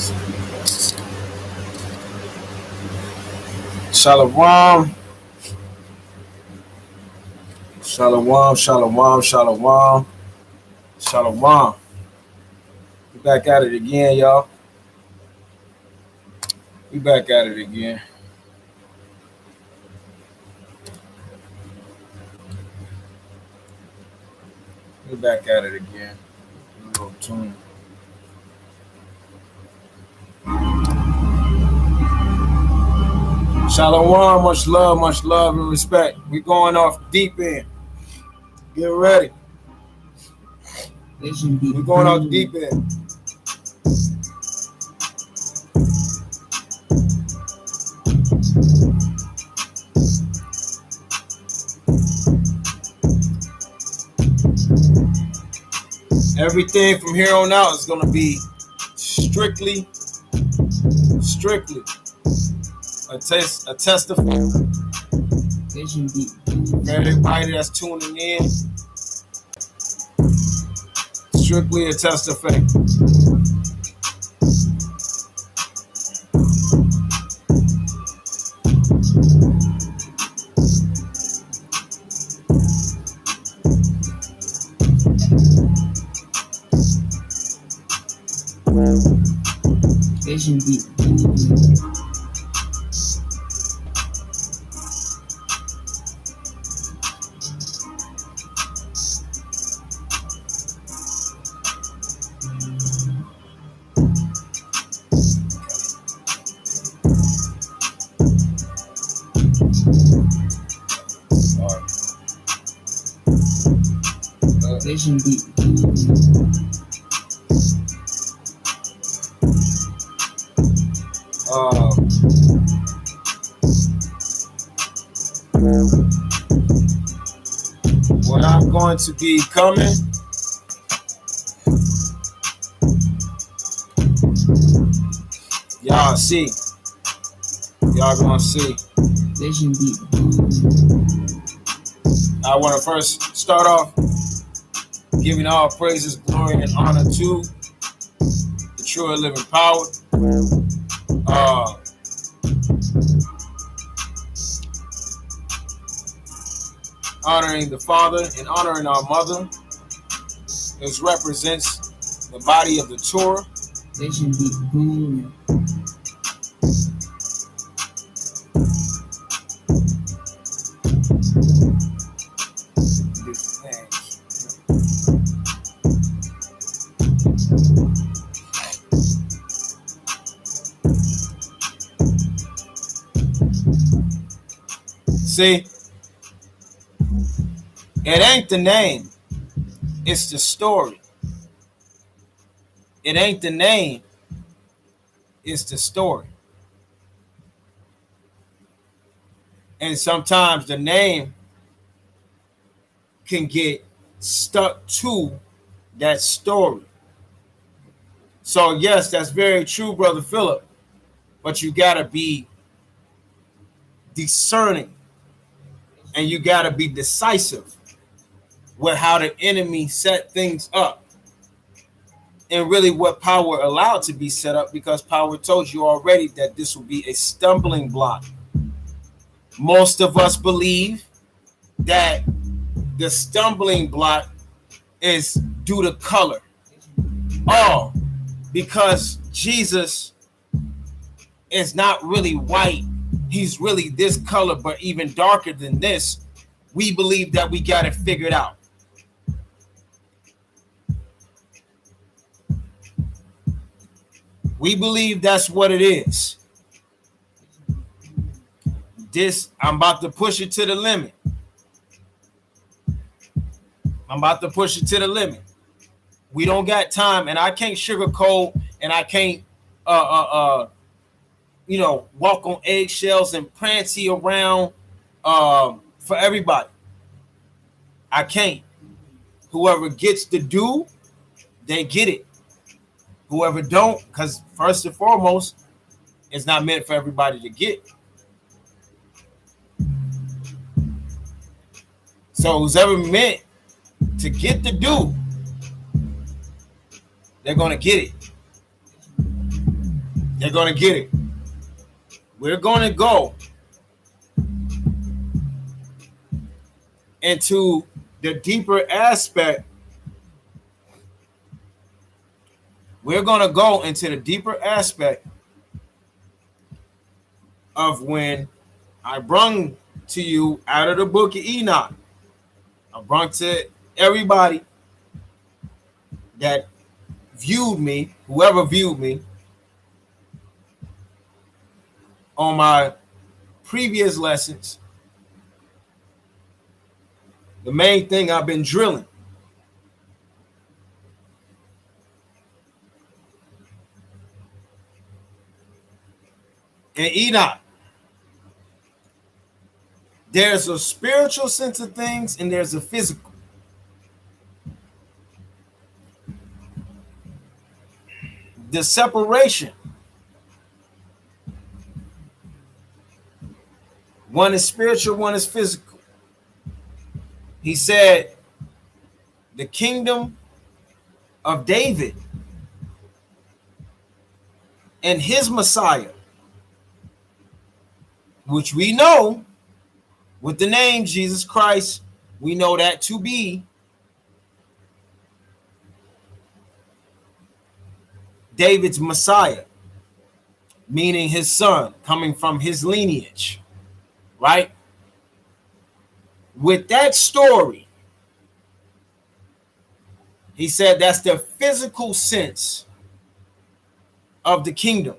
Shalom, shalom, shalom, shalom, shalom. We back at it again, y'all. We back at it again. We back at it again. A little tune. Shalom, much love and respect. We going off deep end. Get ready. We're going off deep end. Everything from here on out is going to be strictly a testify. For everybody that's tuning in, strictly a testify. Vision deep. Vision deep. What I'm going to be coming, y'all see. Y'all gonna see. Vision deep. I want to first start off giving all praises, glory, and honor to the true and living power. Honoring the Father and honoring our mother. This represents the body of the Torah. Vision deep. Boom. See, it ain't the name, it's the story. It ain't the name, it's the story. And sometimes the name can get stuck to that story. So yes, that's very true, Brother Philip, but you gotta be discerning and you gotta be decisive with how the enemy set things up and really what power allowed to be set up, because power told you already that this will be a stumbling block. Most of us believe that the stumbling block is due to color. Oh, because Jesus is not really white. He's really this color, but even darker than this. We believe that we got it figured out. We believe that's what it is. I'm about to push it to the limit. We don't got time, and I can't sugarcoat, and I can't walk on eggshells and prancy around for everybody. I can't. Whoever gets the do, they get it. Whoever don't, because first and foremost, it's not meant for everybody to get. So who's ever meant to get the do, they're gonna get it. They're going to get it. We're going to go into the deeper aspect. We're going to go into the deeper aspect of when I brung to you out of the book of Enoch. I brung to everybody that viewed me, whoever viewed me, on my previous lessons. The main thing I've been drilling. In Enoch, there's a spiritual sense of things and there's a physical. The separation. One is spiritual, one is physical. He said, the kingdom of David and his Messiah, which we know with the name Jesus Christ, we know that to be David's Messiah, meaning his son, coming from his lineage, right? With that story, he said that's the physical sense of the kingdom.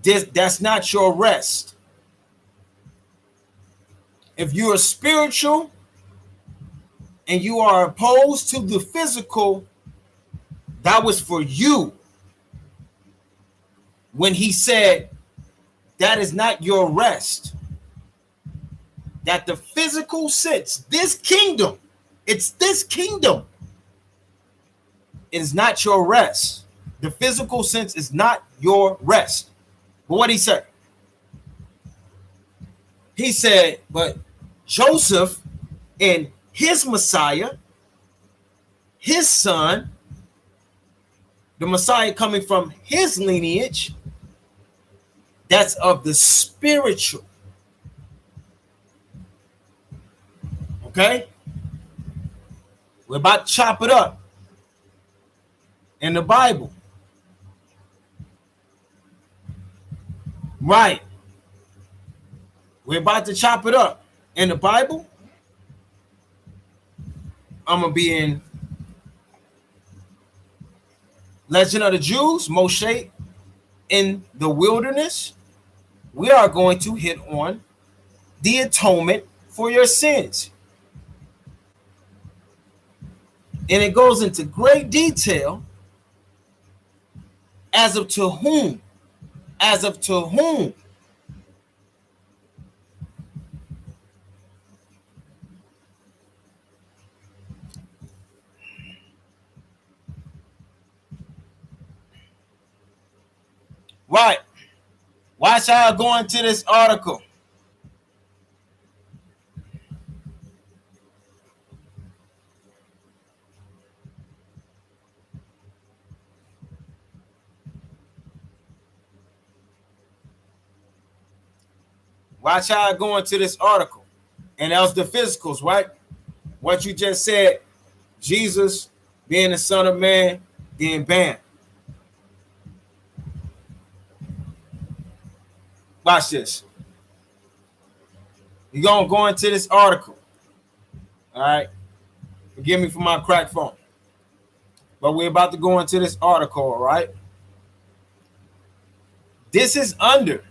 That's not your rest. If you are spiritual and you are opposed to the physical, that was for you. When he said that is not your rest, that the physical sense, this kingdom, it's this kingdom, is not your rest. The physical sense is not your rest. But what he said? He said, but Joseph and his Messiah, his son, the Messiah coming from his lineage, that's of the spiritual. Okay? We're about to chop it up in the Bible. Right. We're about to chop it up in the Bible. I'm going to be in Legend of the Jews, Moshe in the wilderness. We are going to hit on the atonement for your sins. And it goes into great detail as of to whom. As of to whom. Right. Why should I go into this article? Why should I go into this article? And that was the physicals, right? What you just said, Jesus being the Son of Man, then bam. Watch this. You're going to go into this article. All right. Forgive me for my cracked phone. But we're about to go into this article, all right? This is under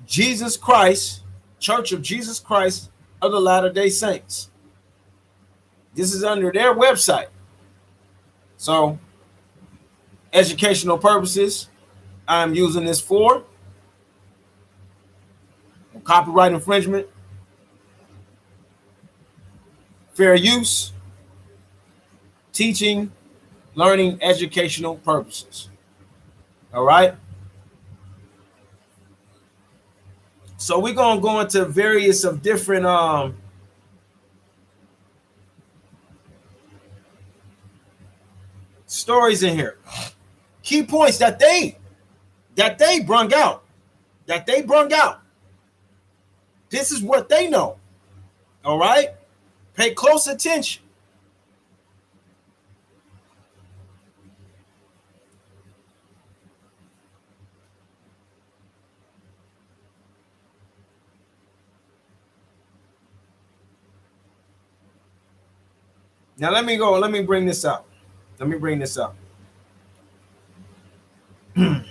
Jesus Christ, Church of Jesus Christ of the Latter-day Saints. This is under their website. So, educational purposes, I'm using this for copyright infringement, fair use, teaching, learning, educational purposes. All right. So we're going to go into various of different stories in here. Key points that they brung out. This is what they know. All right? Pay close attention. Now let me go. Let me bring this up. And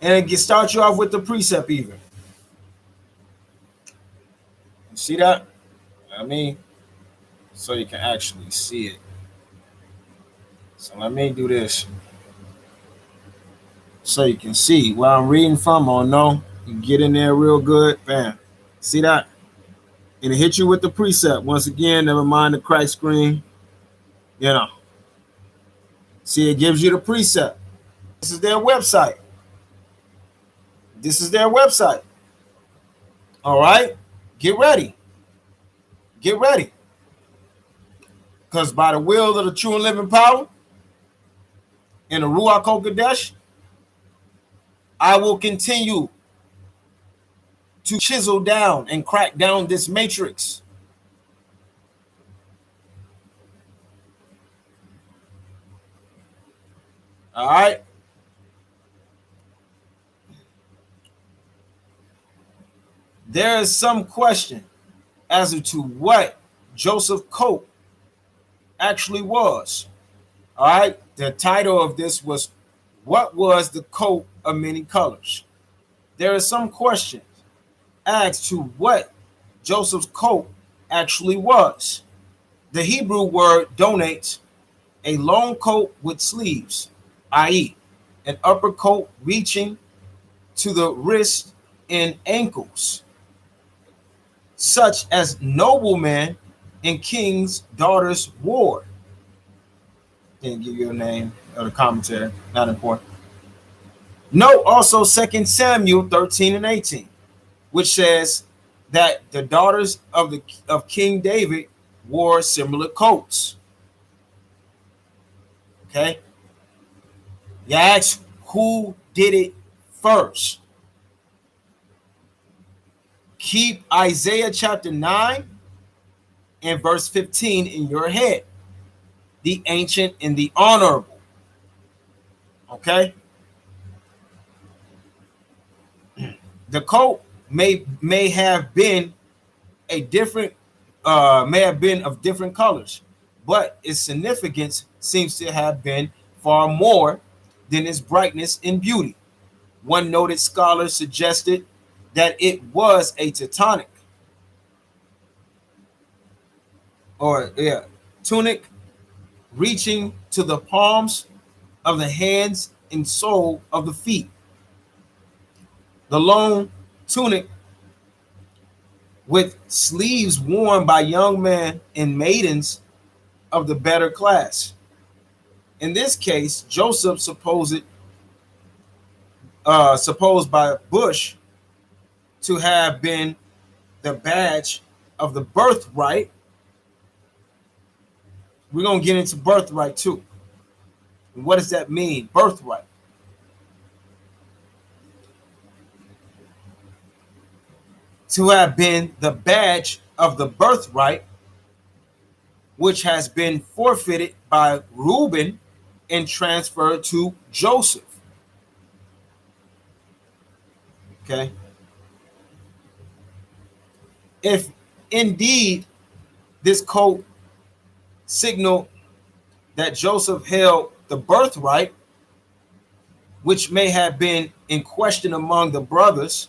it can start you off with the precept even. You see that? I mean, so you can actually see it. So let me do this. So you can see where I'm reading from or no. You get in there real good. Bam. See that? And it hit you with the precept. Once again, never mind the crack screen. You know. See, it gives you the precept. This is their website. All right? Get ready. Because by the will of the true and living power and the Ruach HaKodesh, I will continue to chisel down and crack down this matrix. All right? There is some question as to what Joseph Cope actually was. All right? The title of this was, what was the coat of many colors? There is some questions as to what Joseph's coat actually was. The Hebrew word donates a long coat with sleeves, i.e., an upper coat reaching to the wrist and ankles, such as noblemen and kings' daughters wore. Didn't give you a name or the commentary, not important. Note also 2 Samuel 13 and 18, which says that the daughters of King David wore similar coats. Okay? You ask, who did it first? Keep Isaiah chapter 9 and verse 15 in your head. The ancient and the honorable. Okay? The coat may have been a different, may have been of different colors, but its significance seems to have been far more than its brightness and beauty. One noted scholar suggested that it was a tunic, tunic reaching to the palms of the hands and sole of the feet. The long tunic with sleeves worn by young men and maidens of the better class. In this case, Joseph supposed by Bush to have been the badge of the birthright. We're going to get into birthright too. And what does that mean, birthright? To have been the badge of the birthright, which has been forfeited by Reuben and transferred to Joseph. Okay. If indeed this coat signaled that Joseph held the birthright, which may have been in question among the brothers,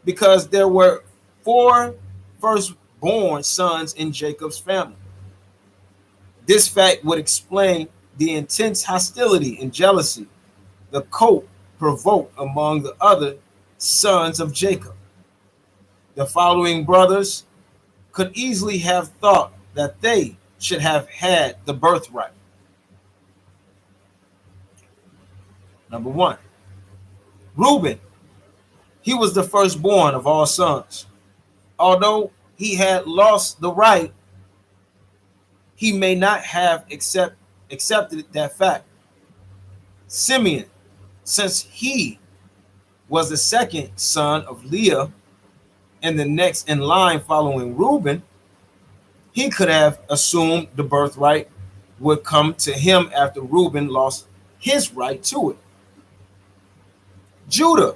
because there were 4 firstborn sons in Jacob's family. This fact would explain the intense hostility and jealousy the coat provoked among the other sons of Jacob. The following brothers could easily have thought that they should have had the birthright. Number 1, Reuben. He was the firstborn of all sons. Although he had lost the right he may not have accepted that fact. Simeon, since he was the second son of Leah and the next in line following Reuben, he could have assumed the birthright would come to him after Reuben lost his right to it. Judah,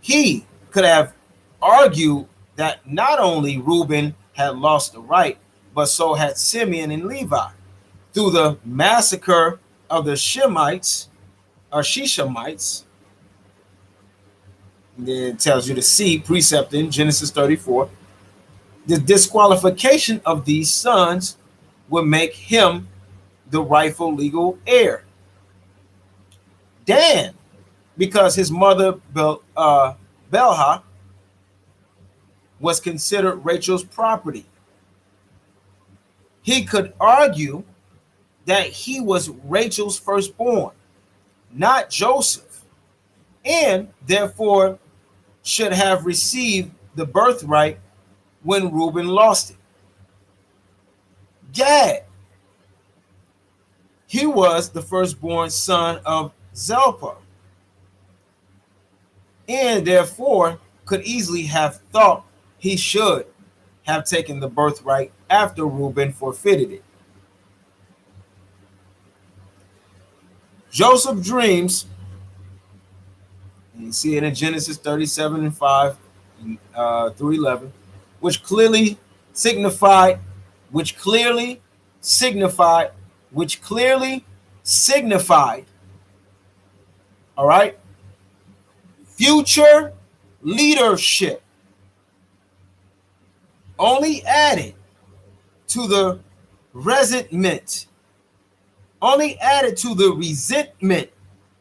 he could have argued that not only Reuben had lost the right, but so had Simeon and Levi through the massacre of the Shemites or Shishamites. And then it tells you the seed precept in Genesis 34. The disqualification of these sons would make him the rightful legal heir. Dan, because his mother Bilhah was considered Rachel's property, he could argue that he was Rachel's firstborn, not Joseph, and therefore should have received the birthright when Reuben lost it. Gad, he was the firstborn son of Zilpah, and therefore could easily have thought he should have taken the birthright after Reuben forfeited it. Joseph dreams, and you see it in Genesis 37 and 5 through 11, which clearly signified, all right, future leadership, only added to the resentment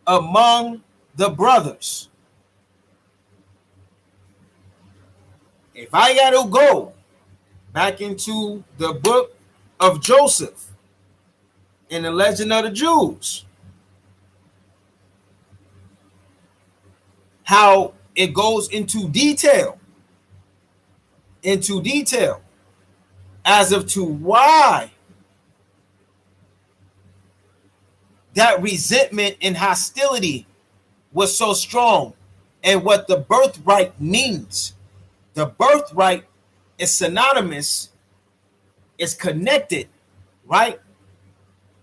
among the brothers. If I got to go back into the book of Joseph in the Legend of the Jews, how it goes into detail as of to why that resentment and hostility was so strong and what the birthright means. The birthright is synonymous, is connected, right,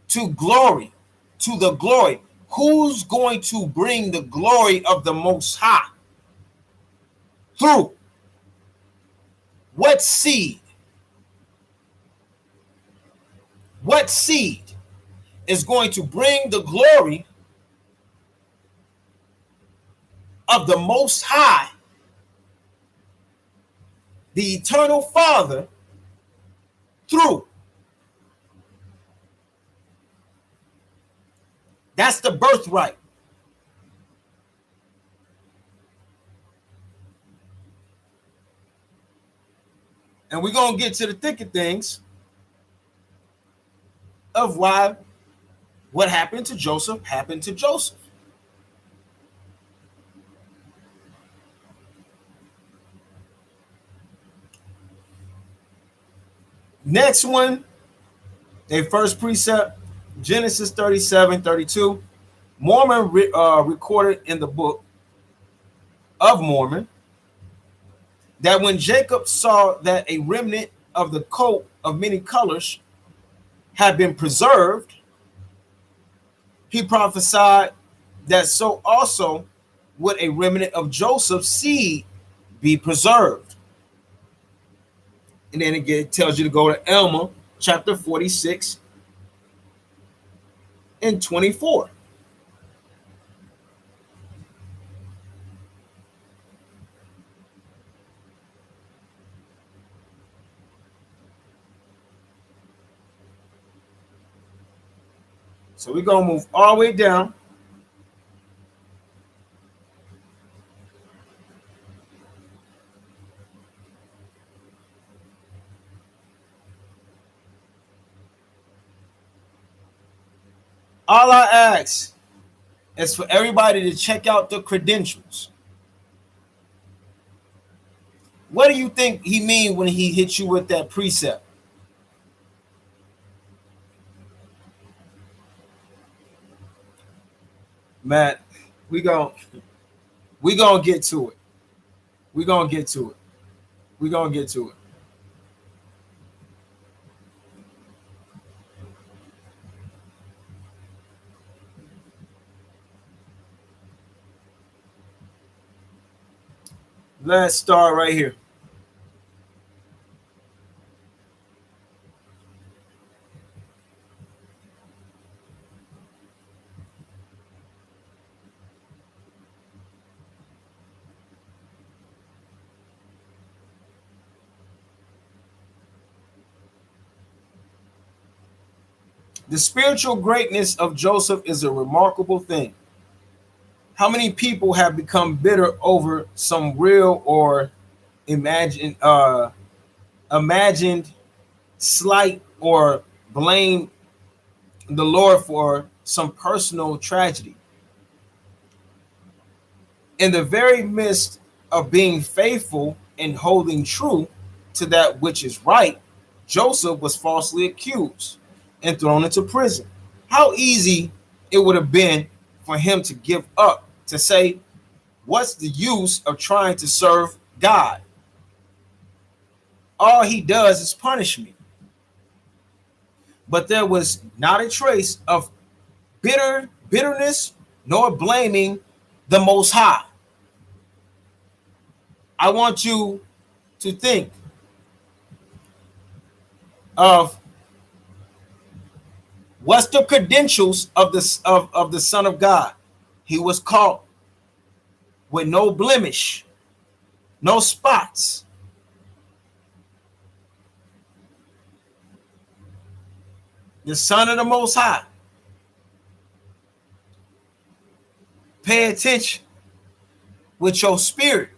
to glory, to the glory. Who's going to bring the glory of the Most High? Through what seed? What seed is going to bring the glory of the Most High, the Eternal Father, through? That's the birthright. And we're going to get to the thick of things of why what happened to Joseph happened to Joseph. Next one, a first precept, Genesis 37:32. Mormon recorded in the book of Mormon that when Jacob saw that a remnant of the coat of many colors had been preserved, he prophesied that so also would a remnant of Joseph's seed be preserved. And then again, it tells you to go to Alma chapter 46 and 24. So we're going to move all the way down. All I ask is for everybody to check out the credentials. What do you think he mean when he hit you with that precept? Matt, we gon' get to it. We gonna get to it. We gonna get to it. Let's start right here. The spiritual greatness of Joseph is a remarkable thing. How many people have become bitter over some real or imagined imagined slight, or blame the Lord for some personal tragedy? In the very midst of being faithful and holding true to that which is right, Joseph was falsely accused and thrown into prison. How easy it would have been for him to give up, to say, what's the use of trying to serve God? All he does is punish me. But there was not a trace of bitterness nor blaming the Most High. I want you to think of what's the credentials of the Son of God. He was caught with no blemish, no spots. The Son of the Most High. Pay attention with your spirit.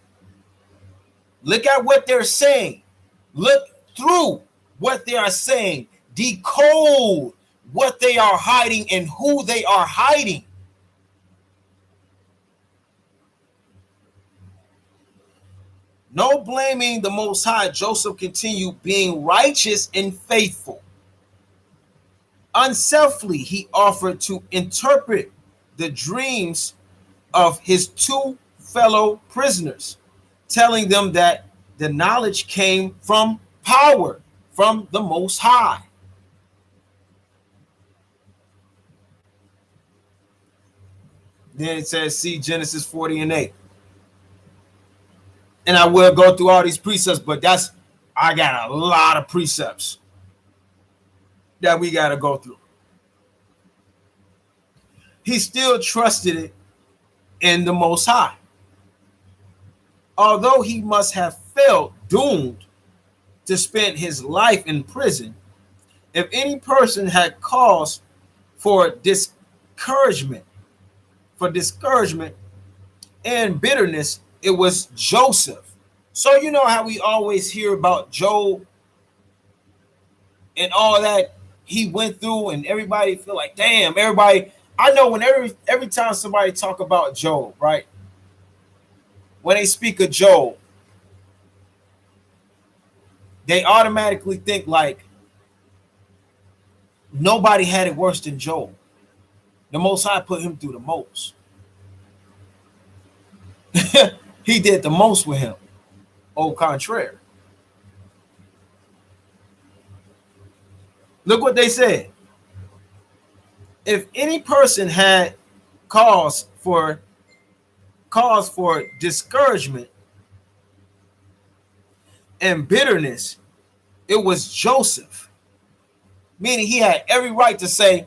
Look at what they're saying. Look through what they are saying. Decode what they are hiding and who they are hiding. No blaming the Most High, Joseph continued being righteous and faithful. Unselfishly, he offered to interpret the dreams of his two fellow prisoners, telling them that the knowledge came from power, from the Most High. Then it says, see Genesis 40 and 8. And I will go through all these precepts, but I got a lot of precepts that we got to go through. He still trusted it in the Most High. Although he must have felt doomed to spend his life in prison, if any person had cause for discouragement and bitterness, it was Joseph. So you know how we always hear about Job and all that he went through, and everybody feel like, damn, everybody. I know when every time somebody talk about Job, right? When they speak of Job, they automatically think like nobody had it worse than Job. The Most High put him through the most. He did the most with him. Au contraire. Look what they said. If any person had cause for discouragement and bitterness, it was Joseph. Meaning he had every right to say,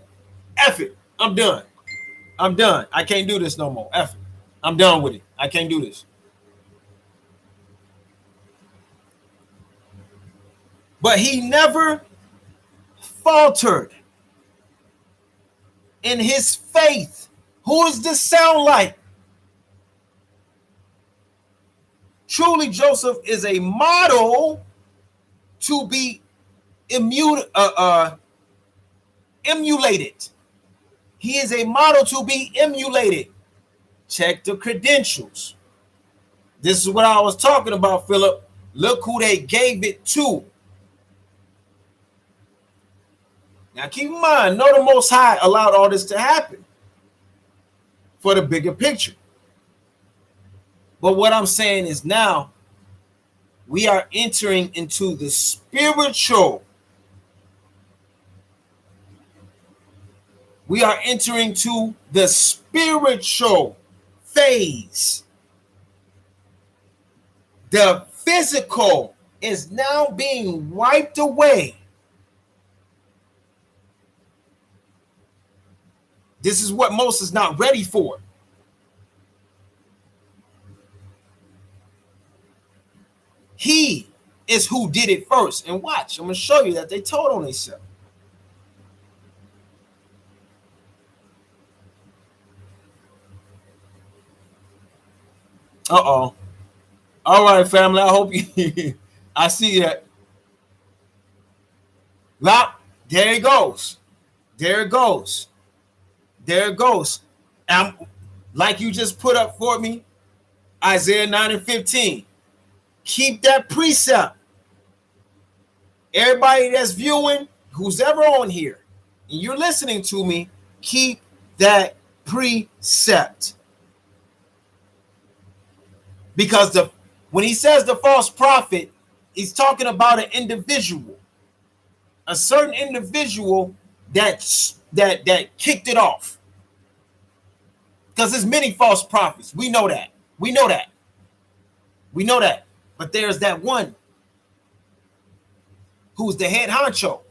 F it, I'm done. I'm done. I can't do this no more. F it. I'm done with it. I can't do this. But he never faltered in his faith. Who does this sound like? Truly, Joseph is a model to be emulated. He is a model to be emulated. Check the credentials. This is what I was talking about, Philip. Look who they gave it to. Now keep in mind, know the Most High allowed all this to happen for the bigger picture. But what I'm saying is now we are entering into the spiritual. We are entering to the spiritual phase. The physical is now being wiped away. This is what Moses is not ready for. He is who did it first. And watch, I'm going to show you that they told on themselves. Uh-oh. All right, family. I hope you I see that. Well, there it goes. There it goes. There it goes. Like you just put up for me, Isaiah 9 and 15. Keep that precept. Everybody that's viewing, who's ever on here, and you're listening to me, keep that precept. Because when he says the false prophet, he's talking about an individual, a certain individual that kicked it off. Because there's many false prophets. We know that. We know that. We know that. But there's that one who's the head honcho.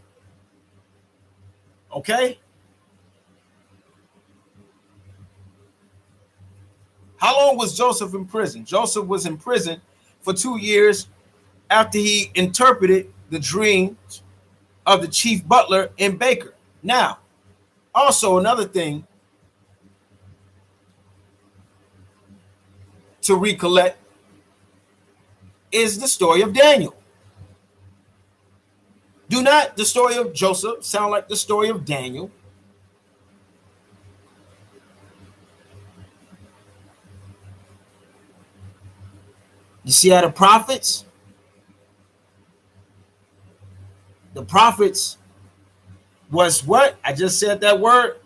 Okay? How long was Joseph in prison? Joseph was in prison for 2 years after he interpreted the dreams of the chief butler and baker. Now, also another thing to recollect is the story of Daniel. Do not the story of Joseph sound like the story of Daniel? You see how the prophets was what? I just said that word.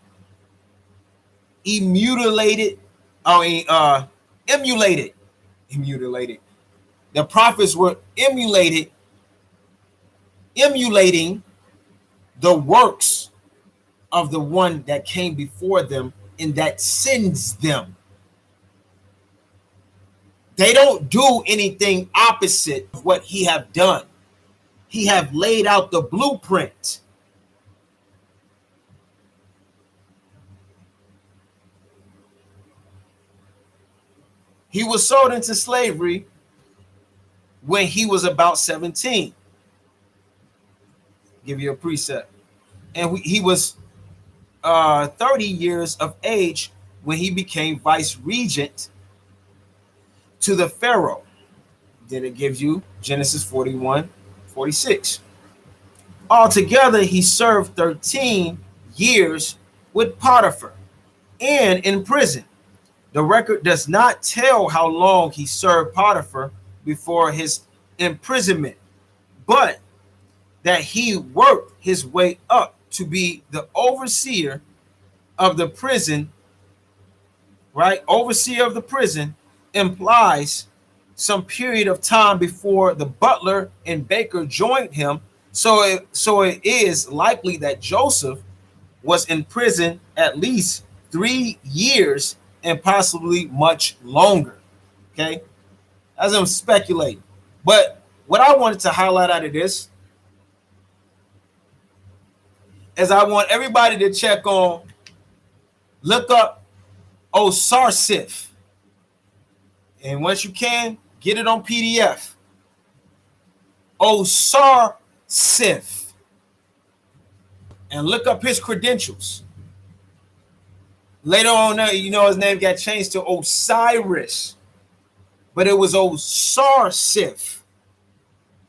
Emulated. The prophets were emulating the works of the one that came before them and that sends them. They don't do anything opposite of what he have done. He have laid out the blueprint. He was sold into slavery when he was about 17. Give you a precept. And he was 30 years of age when he became vice regent to the Pharaoh. Then it gives you Genesis 41:46. Altogether, he served 13 years with Potiphar and in prison. The record does not tell how long he served Potiphar before his imprisonment, but that he worked his way up to be the overseer of the prison, right? Overseer of the prison implies some period of time before the butler and baker joined him. So it is likely that Joseph was in prison at least 3 years and possibly much longer. Okay, as I'm speculating. But what I wanted to highlight out of this is I want everybody to check on, look up Osarsiph. And once you can, get it on PDF. Osarsiph. And look up his credentials. Later on, you know, his name got changed to Osiris, but it was Osarsiph.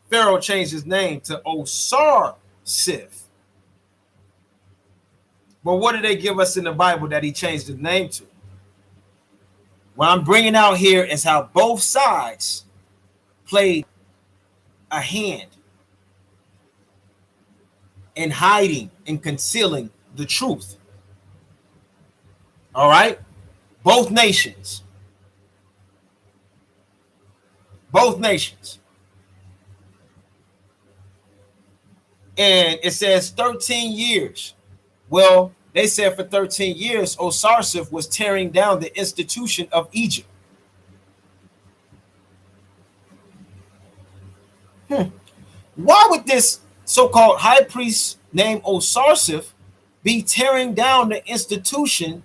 Pharaoh changed his name to Osarsiph. But what did they give us in the Bible that he changed his name to? What I'm bringing out here is how both sides played a hand in hiding and concealing the truth. All right. Both nations. Both nations. And it says 13 years. Well, they said for 13 years, Osarseph was tearing down the institution of Egypt. Why would this so-called high priest named Osarseph be tearing down the institution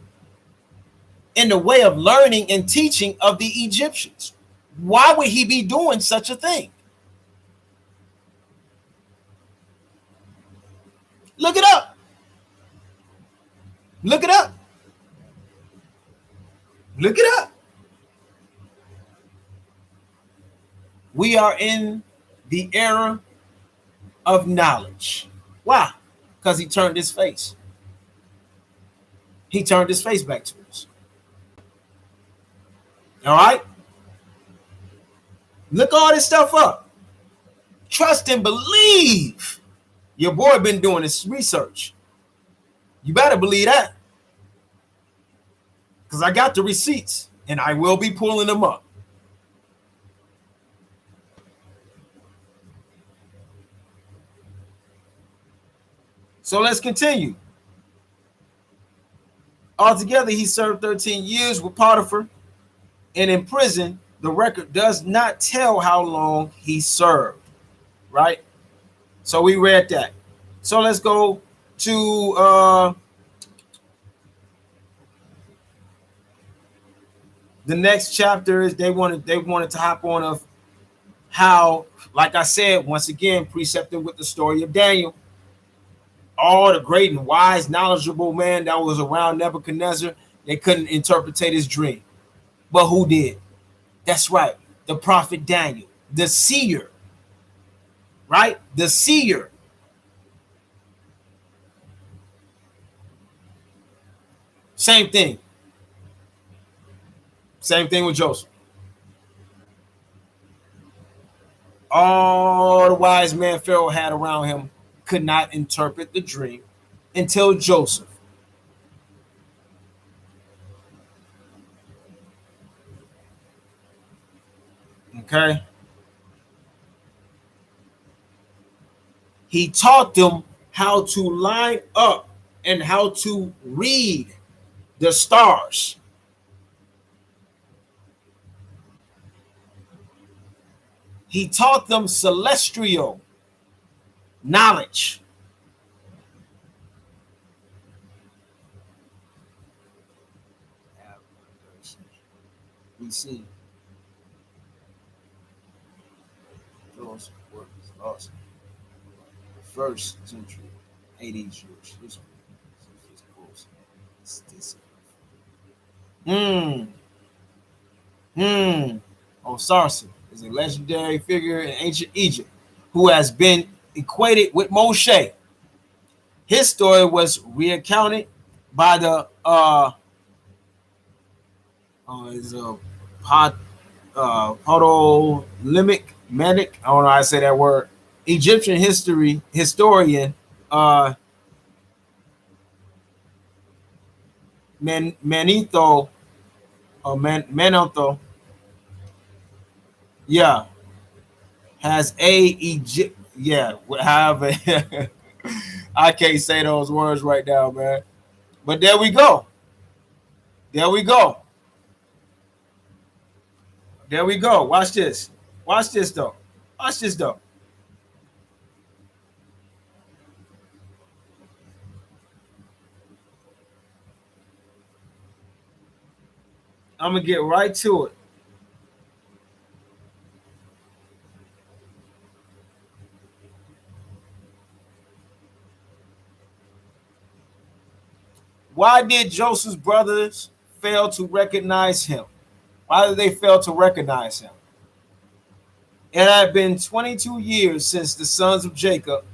in the way of learning and teaching of the Egyptians? Why would he be doing such a thing? Look it up. Look it up. Look it up. We are in the era of knowledge. Why? Because he turned his face. He turned his face back to us. All right? Look all this stuff up. Trust and believe. Your boy been doing this research. You better believe that. Because I got the receipts and I will be pulling them up. So let's continue. Altogether, he served 13 years with Potiphar, and in prison, the record does not tell how long he served, right? So we read that. So let's go to the next chapter. Is they wanted to hop on of how, like I said, once again, precepted with the story of Daniel. All the great and wise, knowledgeable man that was around Nebuchadnezzar, they couldn't interpret his dream. But who did? That's right, the prophet Daniel, the seer, right? The seer. Same thing. Same thing with Joseph. All the wise man Pharaoh had around him could not interpret the dream until Joseph. Okay. He taught them how to line up and how to read the stars. He taught them celestial knowledge. We see those works lost. First century, 80 Jewish. Osarseph is a legendary figure in ancient Egypt who has been equated with Moshe. His story was recounted by the Ptolemy Medic. I don't know how to say that word. Egyptian historian Manetho. Yeah, has however, I can't say those words right now, man. But there we go. There we go. There we go. Watch this. Watch this though. Watch this though. I'm gonna get right to it. Why did Joseph's brothers fail to recognize him? Why did they fail to recognize him? It had been 22 years since the sons of Jacob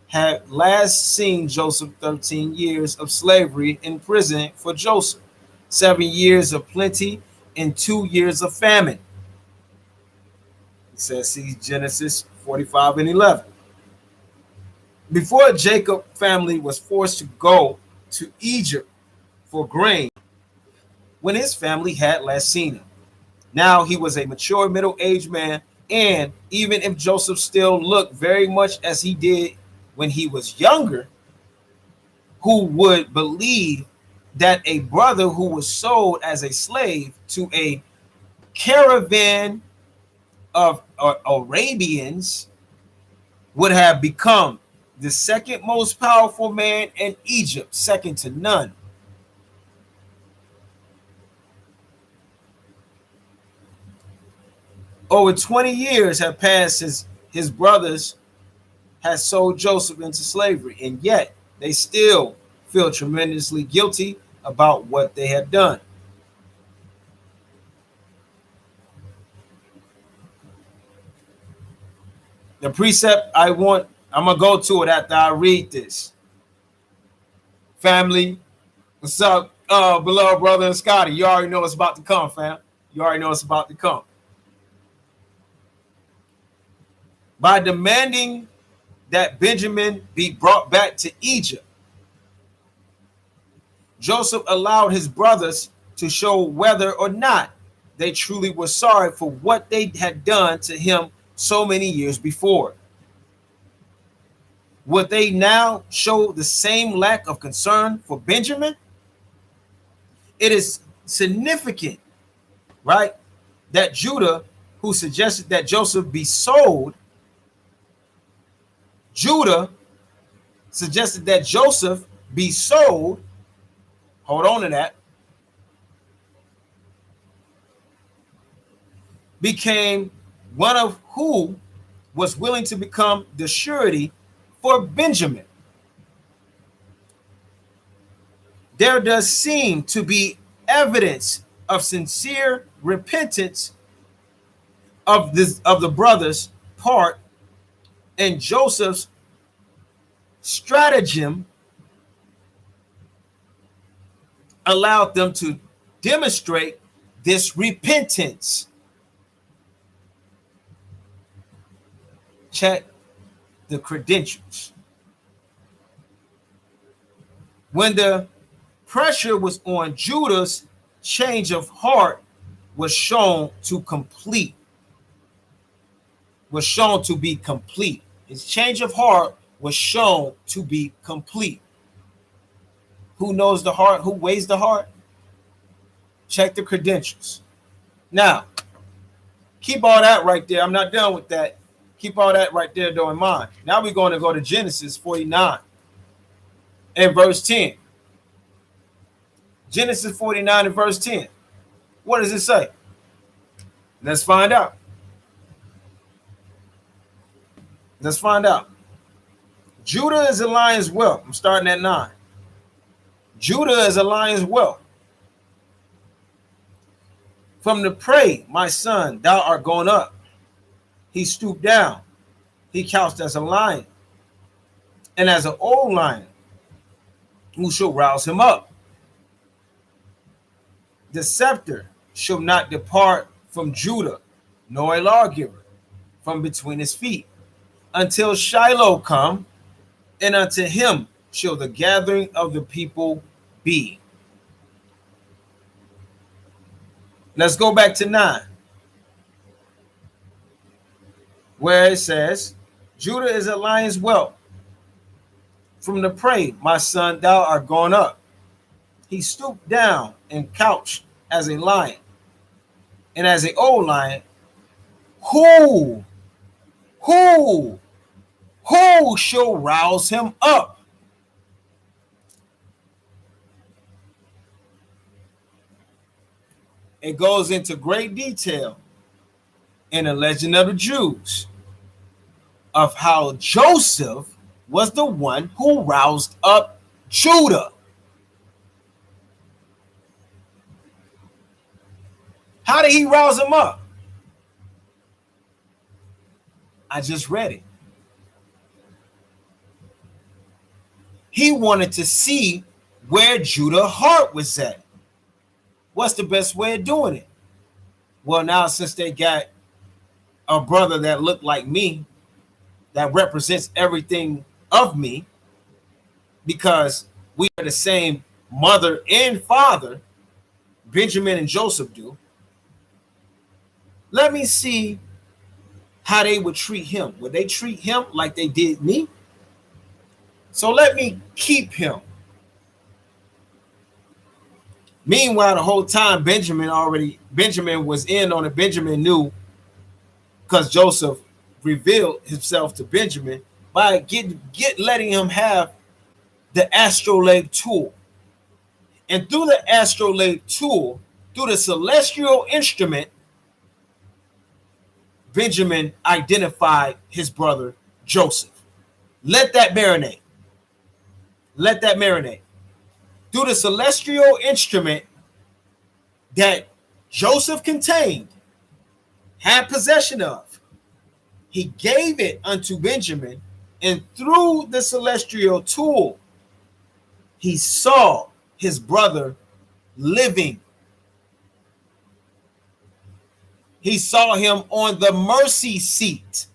had last seen Joseph. 13 years of slavery in prison for Joseph, 7 years of plenty and 2 years of famine. It says, see Genesis 45 and 11. Before Jacob's family was forced to go to Egypt for grain, when his family had last seen him. Now he was a mature middle-aged man, and even if Joseph still looked very much as he did when he was younger, who would believe that a brother who was sold as a slave to a caravan of Arabians would have become the second most powerful man in Egypt, second to none. Over 20 years have passed since his brothers had sold Joseph into slavery, and yet they still feel tremendously guilty about what they had done. The precept I'm going to go to it after I read this. Family, what's up, beloved brother and Scotty? You already know it's about to come, fam. You already know it's about to come. By demanding that Benjamin be brought back to Egypt, Joseph allowed his brothers to show whether or not they truly were sorry for what they had done to him so many years before. Would they now show the same lack of concern for Benjamin? It is significant, right, that Judah, who suggested that Joseph be sold, Judah suggested that Joseph be sold. Hold on to that. Became one of who was willing to become the surety for Benjamin. There does seem to be evidence of sincere repentance of the brothers' part, and Joseph's stratagem allowed them to demonstrate this repentance. Check the credentials. When the pressure was on, Judah's change of heart was shown to be complete. His change of heart was shown to be complete. Who knows the heart? Who weighs the heart? Check the credentials. Now, keep all that right there. I'm not done with that. Keep all that right there, though, in mind. Now we're going to go to Genesis 49 and verse 10. Genesis 49 and verse 10. What does it say? Let's find out. Let's find out. Judah is a lion's whelp. I'm starting at 9. Judah is a lion's whelp. From the prey, my son, thou art gone up. He stooped down. He couched as a lion, and as an old lion, who shall rouse him up? The scepter shall not depart from Judah, nor a lawgiver from between his feet, until Shiloh come, and unto him shall the gathering of the people be. Let's go back to 9, where it says, Judah is a lion's whelp. From the prey, my son, thou art gone up. He stooped down and couched as a lion, and as an old lion. Who shall rouse him up? It goes into great detail in the Legend of the Jews of how Joseph was the one who roused up Judah. How did he rouse him up? I just read it. He wanted to see where Judah's heart was at. What's the best way of doing it? Well, now since they got a brother that looked like me, that represents everything of me, because we are the same mother and father, Benjamin and Joseph do, let me see how they would treat him. Would they treat him like they did me? So let me keep him. Meanwhile, the whole time Benjamin was in on it. Benjamin knew, because Joseph revealed himself to Benjamin by letting him have the astrolabe tool. And through the astrolabe tool, through the celestial instrument, Benjamin identified his brother Joseph. Let that marinate. Let that marinate. Through the celestial instrument that Joseph contained, had possession of, he gave it unto Benjamin, and through the celestial tool, he saw his brother living. He saw him on the mercy seat.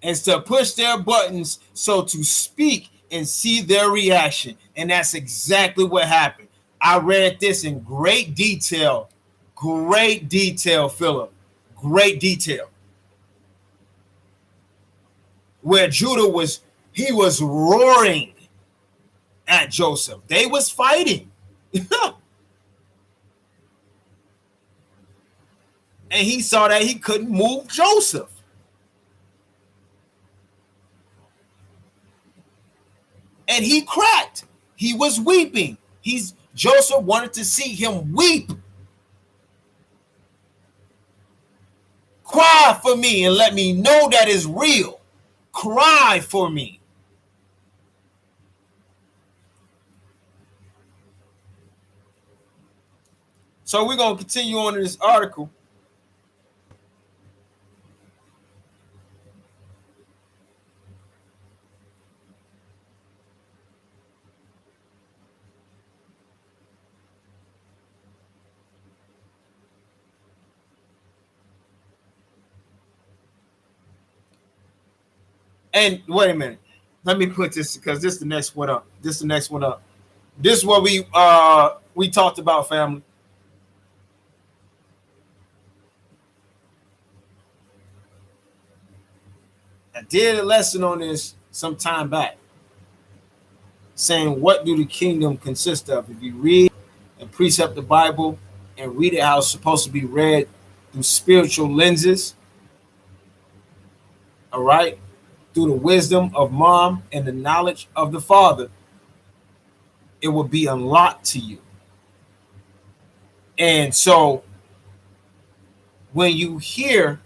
And to push their buttons, so to speak, and see their reaction. And that's exactly what happened. I read this in great detail. Great detail, Philip. Great detail. Where Judah was roaring at Joseph. They was fighting. And he saw that he couldn't move Joseph. And he cracked. He was weeping. Joseph wanted to see him weep. Cry for me and let me know that is real. Cry for me. So we're going to continue on in this article. And wait a minute. Let me put this, because this is the next one up. This is the next one up. This is what we talked about, family. I did a lesson on this some time back, saying what do the kingdom consist of? If you read and precept the Bible and read it how it's supposed to be read through spiritual lenses, all right, through the wisdom of mom and the knowledge of the father, it will be unlocked to you. And so when you hear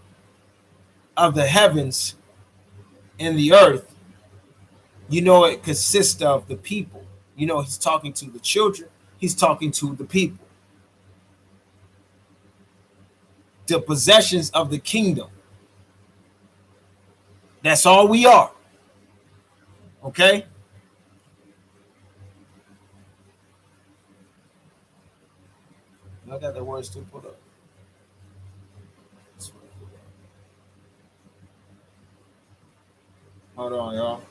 of the heavens and the earth, you know it consists of the people. You know he's talking to the children. He's talking to the people. The possessions of the kingdom. That's all we are. Okay? I got the words to put up. Hold on, y'all.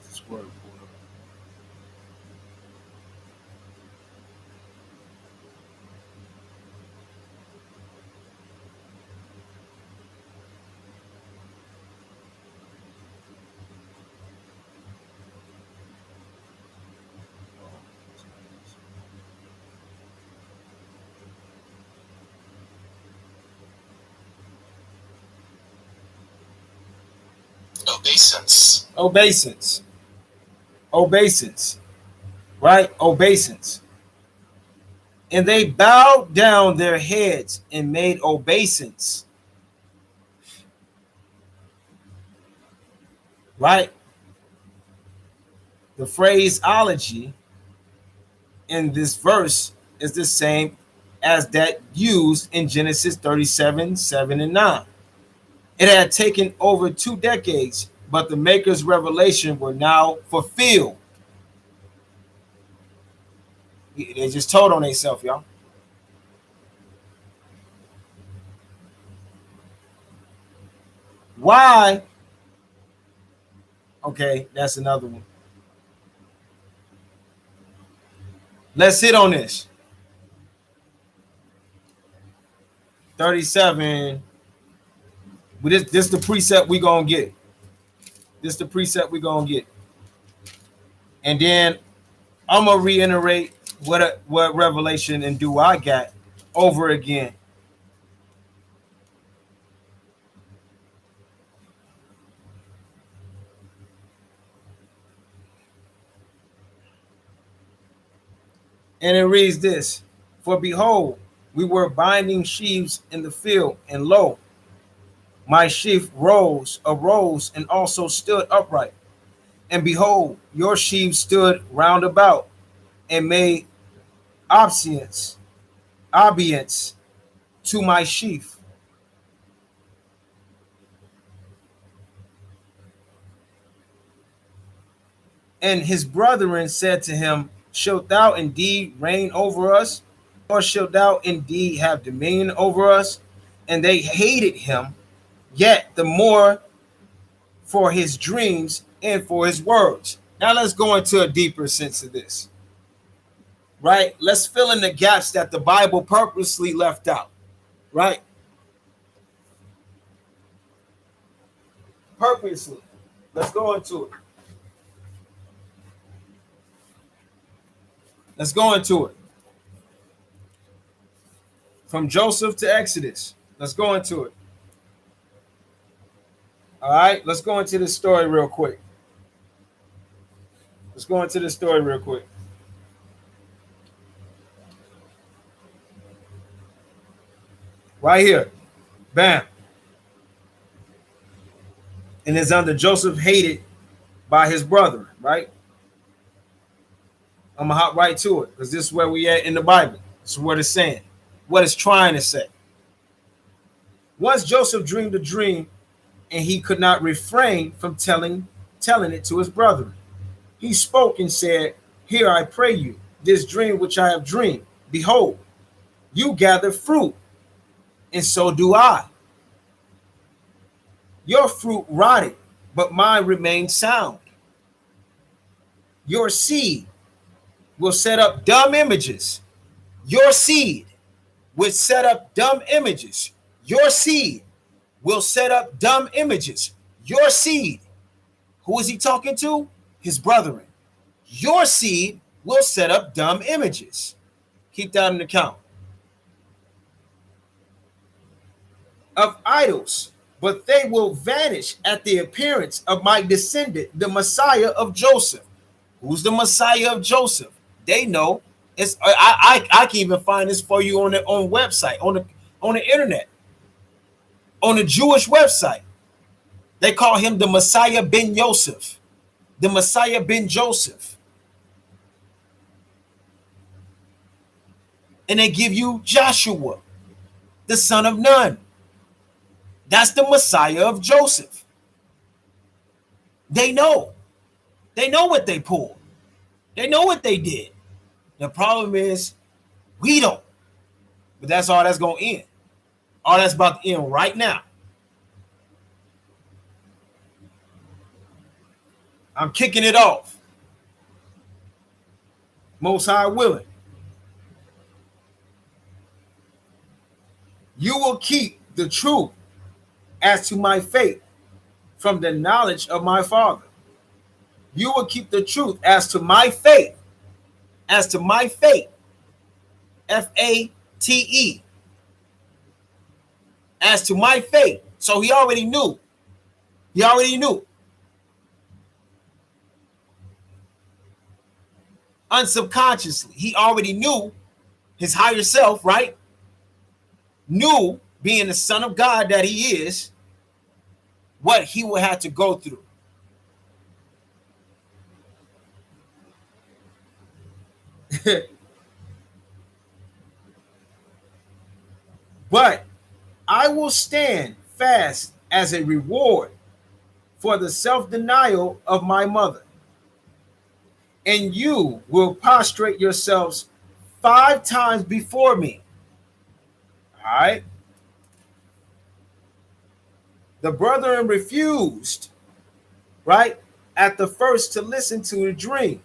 This word. Obeisance. Obeisance. Obeisance. Right? Obeisance. And they bowed down their heads and made obeisance. Right? The phraseology in this verse is the same as that used in Genesis 37, 7 and 9. It had taken over 2 decades, but the Maker's revelation were now fulfilled. They just told on themselves, y'all. Why? Okay, that's another one. Let's hit on this. 37. This the precept we gonna get. This the precept we gonna get. And then I'm gonna reiterate what revelation and do I got over again. And it reads this: For behold, we were binding sheaves in the field, and lo, my sheaf arose, and also stood upright. And behold, your sheaves stood round about, and made obeisance to my sheaf. And his brethren said to him, Shalt thou indeed reign over us, or shalt thou indeed have dominion over us? And they hated him yet the more for his dreams and for his words. Now let's go into a deeper sense of this. Right? Let's fill in the gaps that the Bible purposely left out. Right? Purposely. Let's go into it. Let's go into it. From Joseph to Exodus. Let's go into it. All right, let's go into this story real quick. Right here. Bam. And it's under Joseph hated by his brother, right? I'm going to hop right to it because this is where we at in the Bible. This is what it's saying, what it's trying to say. Once Joseph dreamed a dream, and he could not refrain from telling it to his brethren. He spoke and said, Hear, I pray you, this dream which I have dreamed. Behold, you gather fruit, and so do I. Your fruit rotted, but mine remained sound. Your seed will set up dumb images. Your seed will set up dumb images. Your seed will set up dumb images. Your seed. Who is he talking to? His brethren. Your seed will set up dumb images. Keep that in account. Of idols, but they will vanish at the appearance of my descendant, the Messiah of Joseph. Who's the Messiah of Joseph? They know. It's I can even find this for you on the website, on the internet. On the Jewish website, they call him the Messiah ben Joseph. The Messiah ben Joseph. And they give you Joshua, the son of Nun. That's the Messiah of Joseph. They know. They know what they pulled. They know what they did. The problem is we don't. But that's all that's going to end. All that's about to end right now. I'm kicking it off. Most High willing. You will keep the truth as to my faith from the knowledge of my Father. You will keep the truth as to my faith. As to my faith. F-A-T-E. As to my faith. So he already knew. He already knew. Unsubconsciously, he already knew his higher self, right? Knew, being the Son of God that he is, what he would have to go through. But I will stand fast as a reward for the self-denial of my mother, and you will prostrate yourselves 5 times before me. All right. The brethren refused, right, at the first to listen to the dream.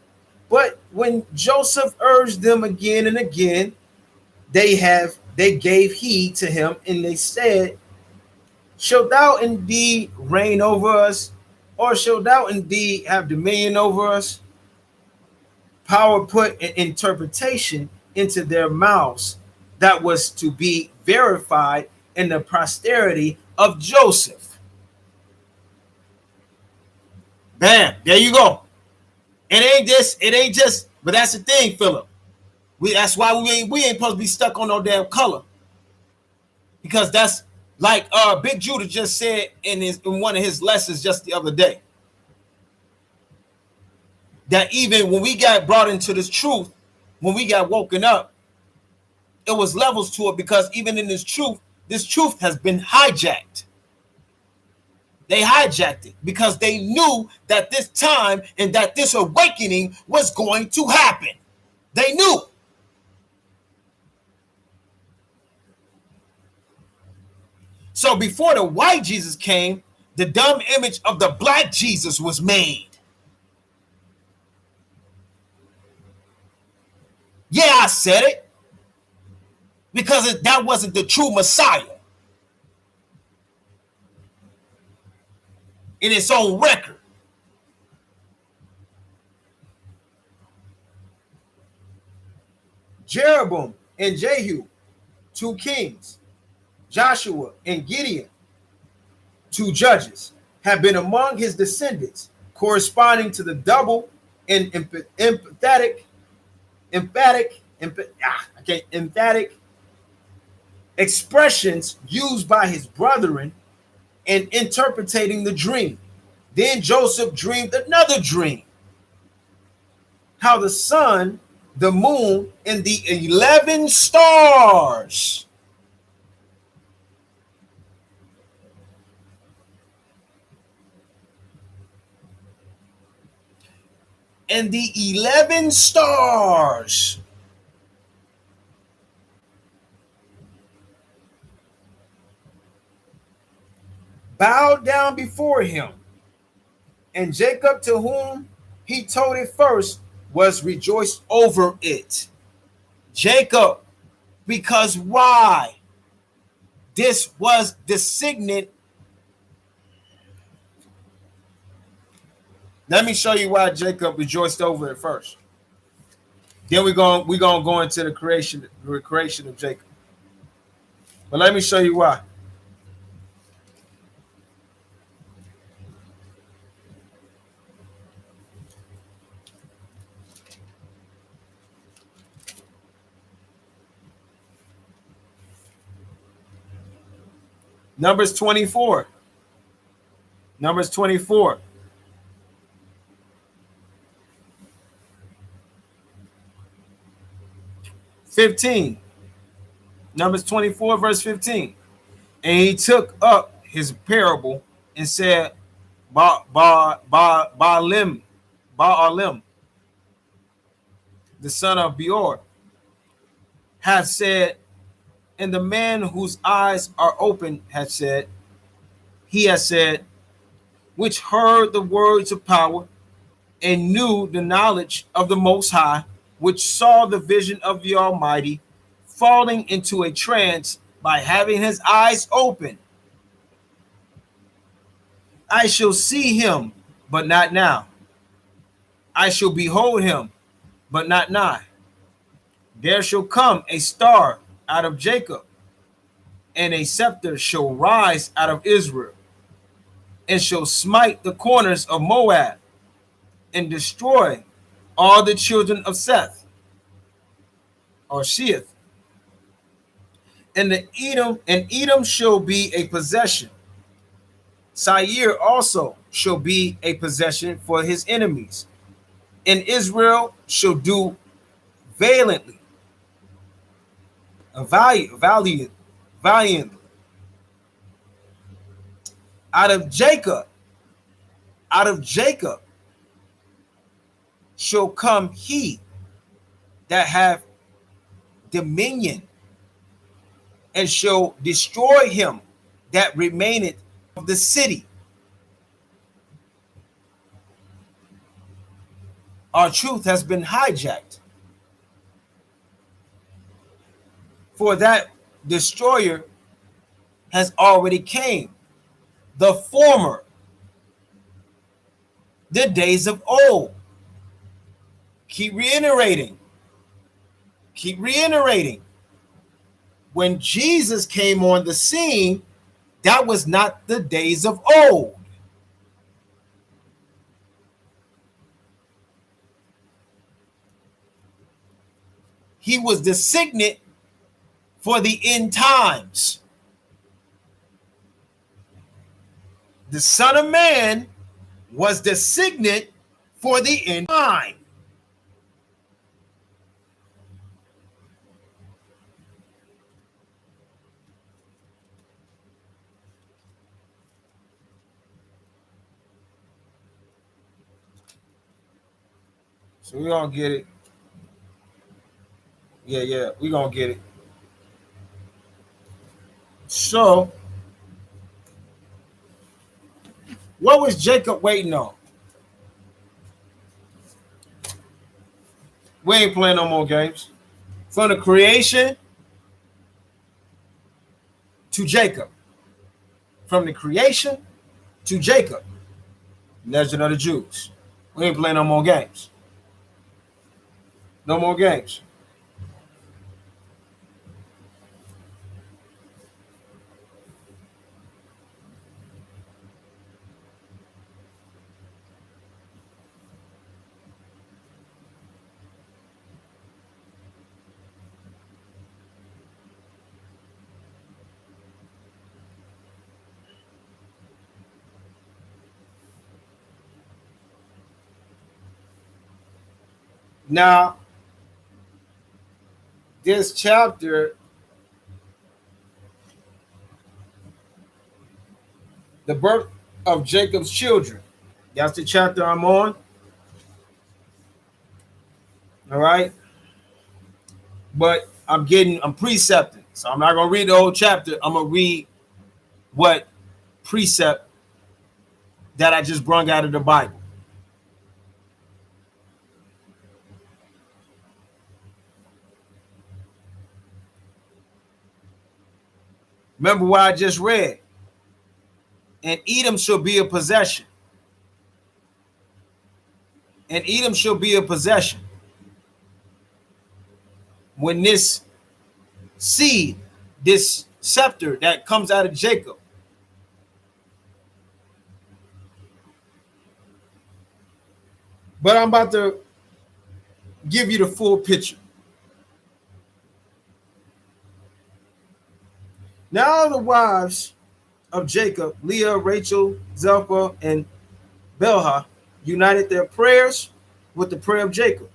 But when Joseph urged them again and again, they gave heed to him, and they said, shalt thou indeed reign over us, or shalt thou indeed have dominion over us? Power put an interpretation into their mouths that was to be verified in the posterity of Joseph. Bam, there you go. It ain't just, but that's the thing, Philip. That's why we ain't supposed to be stuck on no damn color. Because that's like Big Judah just said in one of his lessons just the other day. That even when we got brought into this truth, when we got woken up, it was levels to it, because even in this truth has been hijacked. They hijacked it because they knew that this time and that this awakening was going to happen. They knew. So before the white Jesus came, the dumb image of the black Jesus was made. Yeah, I said it. Because that wasn't the true Messiah. In its own record. Jeroboam and Jehu, 2 kings. Joshua and Gideon, 2 judges, have been among his descendants, corresponding to the double and emphatic expressions used by his brethren in interpreting the dream. Then Joseph dreamed another dream, how the sun, the moon, and the 11 stars bowed down before him, and Jacob, to whom he told it first, was rejoiced over it. Jacob, because why? This was the signet. Let me show you why Jacob rejoiced over it first. Then we're gonna go into the creation of Jacob. But let me show you why. Numbers 24. 15. Numbers 24, verse 15. And he took up his parable and said, Baalim, the son of Beor, hath said, and the man whose eyes are open hath said, he has said, which heard the words of power and knew the knowledge of the Most High, which saw the vision of the Almighty, falling into a trance by having his eyes open. I shall see him, but not now. I shall behold him, but not nigh. There shall come a star out of Jacob, and a scepter shall rise out of Israel, and shall smite the corners of Moab, and destroy all the children of Seth, or Sheath. And Edom shall be a possession. Seir also shall be a possession for his enemies, and Israel shall do valiantly, valiantly. Out of Jacob shall come he that hath dominion, and shall destroy him that remaineth of the city. Our truth has been hijacked. For that destroyer has already came. The former, the days of old. Keep reiterating. Keep reiterating. When Jesus came on the scene, that was not the days of old. He was the signet for the end times. The Son of Man was the signet for the end time. So we're gonna get it. Yeah, we're gonna get it. So, what was Jacob waiting on? We ain't playing no more games. From the creation to Jacob. From the creation to Jacob. Legend of the Jews. We ain't playing no more games. No more games. Now, this chapter, the birth of Jacob's children, that's the chapter I'm on. All right. But I'm precepting. So I'm not going to read the whole chapter. I'm going to read what precept that I just brought out of the Bible. Remember what I just read. And Edom shall be a possession. And Edom shall be a possession. When this seed, this scepter that comes out of Jacob, but I'm about to give you the full picture. Now the wives of Jacob, Leah, Rachel, Zilpah, and Bilhah, united their prayers with the prayer of Jacob,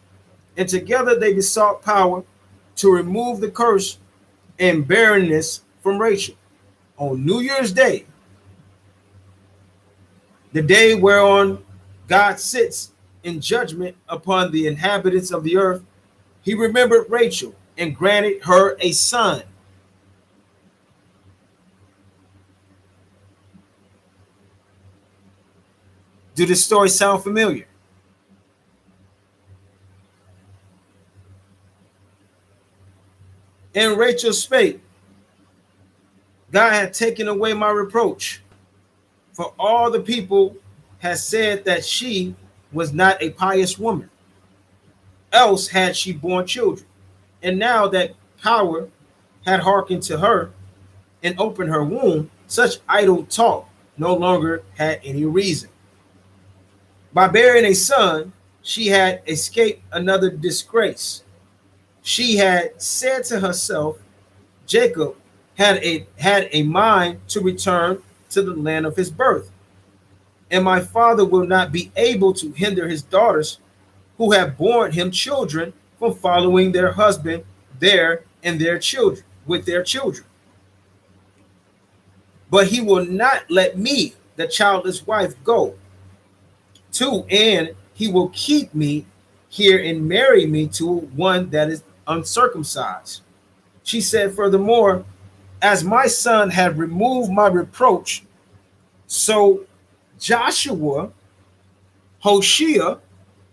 and together they besought power to remove the curse and barrenness from Rachel. On New Year's Day, the day whereon God sits in judgment upon the inhabitants of the earth, he remembered Rachel and granted her a son. Do this story sound familiar? And Rachel spake, God had taken away my reproach, for all the people had said that she was not a pious woman, else had she borne children. And now that power had hearkened to her and opened her womb, such idle talk no longer had any reason. By bearing a son, she had escaped another disgrace. She had said to herself, Jacob had a mind to return to the land of his birth, and my father will not be able to hinder his daughters who have borne him children from following their husband there and their children with their children. But he will not let me, the childless wife, go. 2, and he will keep me here and marry me to one that is uncircumcised. She said, furthermore, as my son had removed my reproach, so Joshua, Hoshea,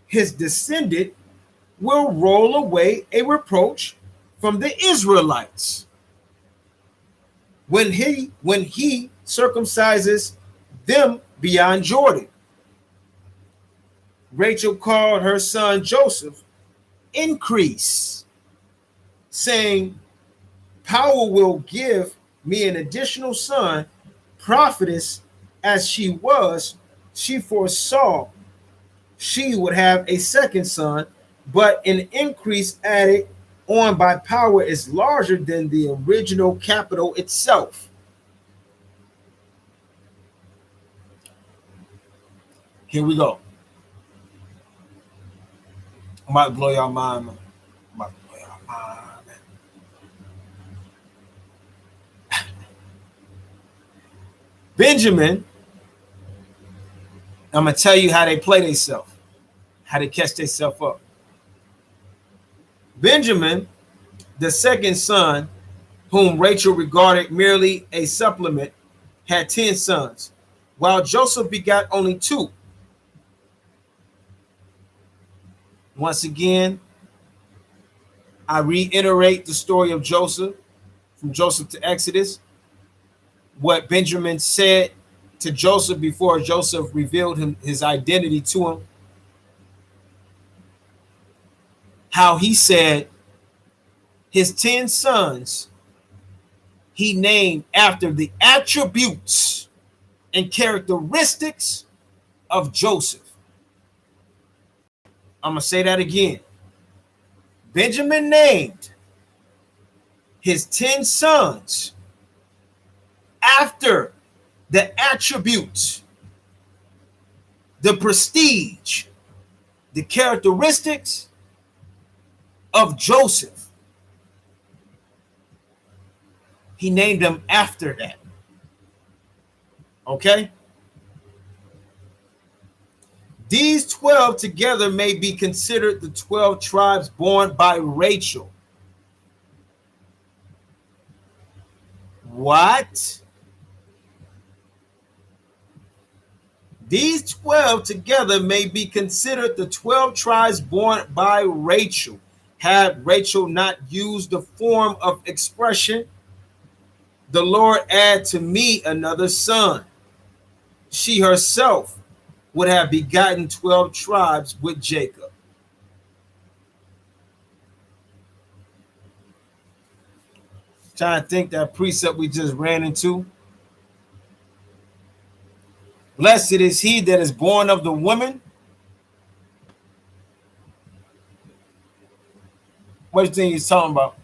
his descendant, will roll away a reproach from the Israelites when he circumcises them beyond Jordan. Rachel called her son Joseph Increase, saying, power will give me an additional son. Prophetess as she was, she foresaw she would have a second son, but an increase added on by power is larger than the original capital itself. Here we go. I might blow your mind. Benjamin, I'm going to tell you how they play themselves, how they catch themselves up. Benjamin, the second son, whom Rachel regarded merely a supplement, had 10 sons, while Joseph begot only 2. Once again, I reiterate the story of Joseph, from Joseph to Exodus, what Benjamin said to Joseph before Joseph revealed his identity to him. How he said his 10 sons he named after the attributes and characteristics of Joseph. I'm going to say that again. Benjamin named his 10 sons after the attributes, the prestige, the characteristics of Joseph. He named them after that. Okay? These 12 together may be considered the 12 tribes born by Rachel. What? These 12 together may be considered the 12 tribes born by Rachel. Had Rachel not used the form of expression, the Lord add to me another son. She herself would have begotten 12 tribes with Jacob. Trying to think that precept we just ran into. Blessed is he that is born of the woman. What do you think he's talking about?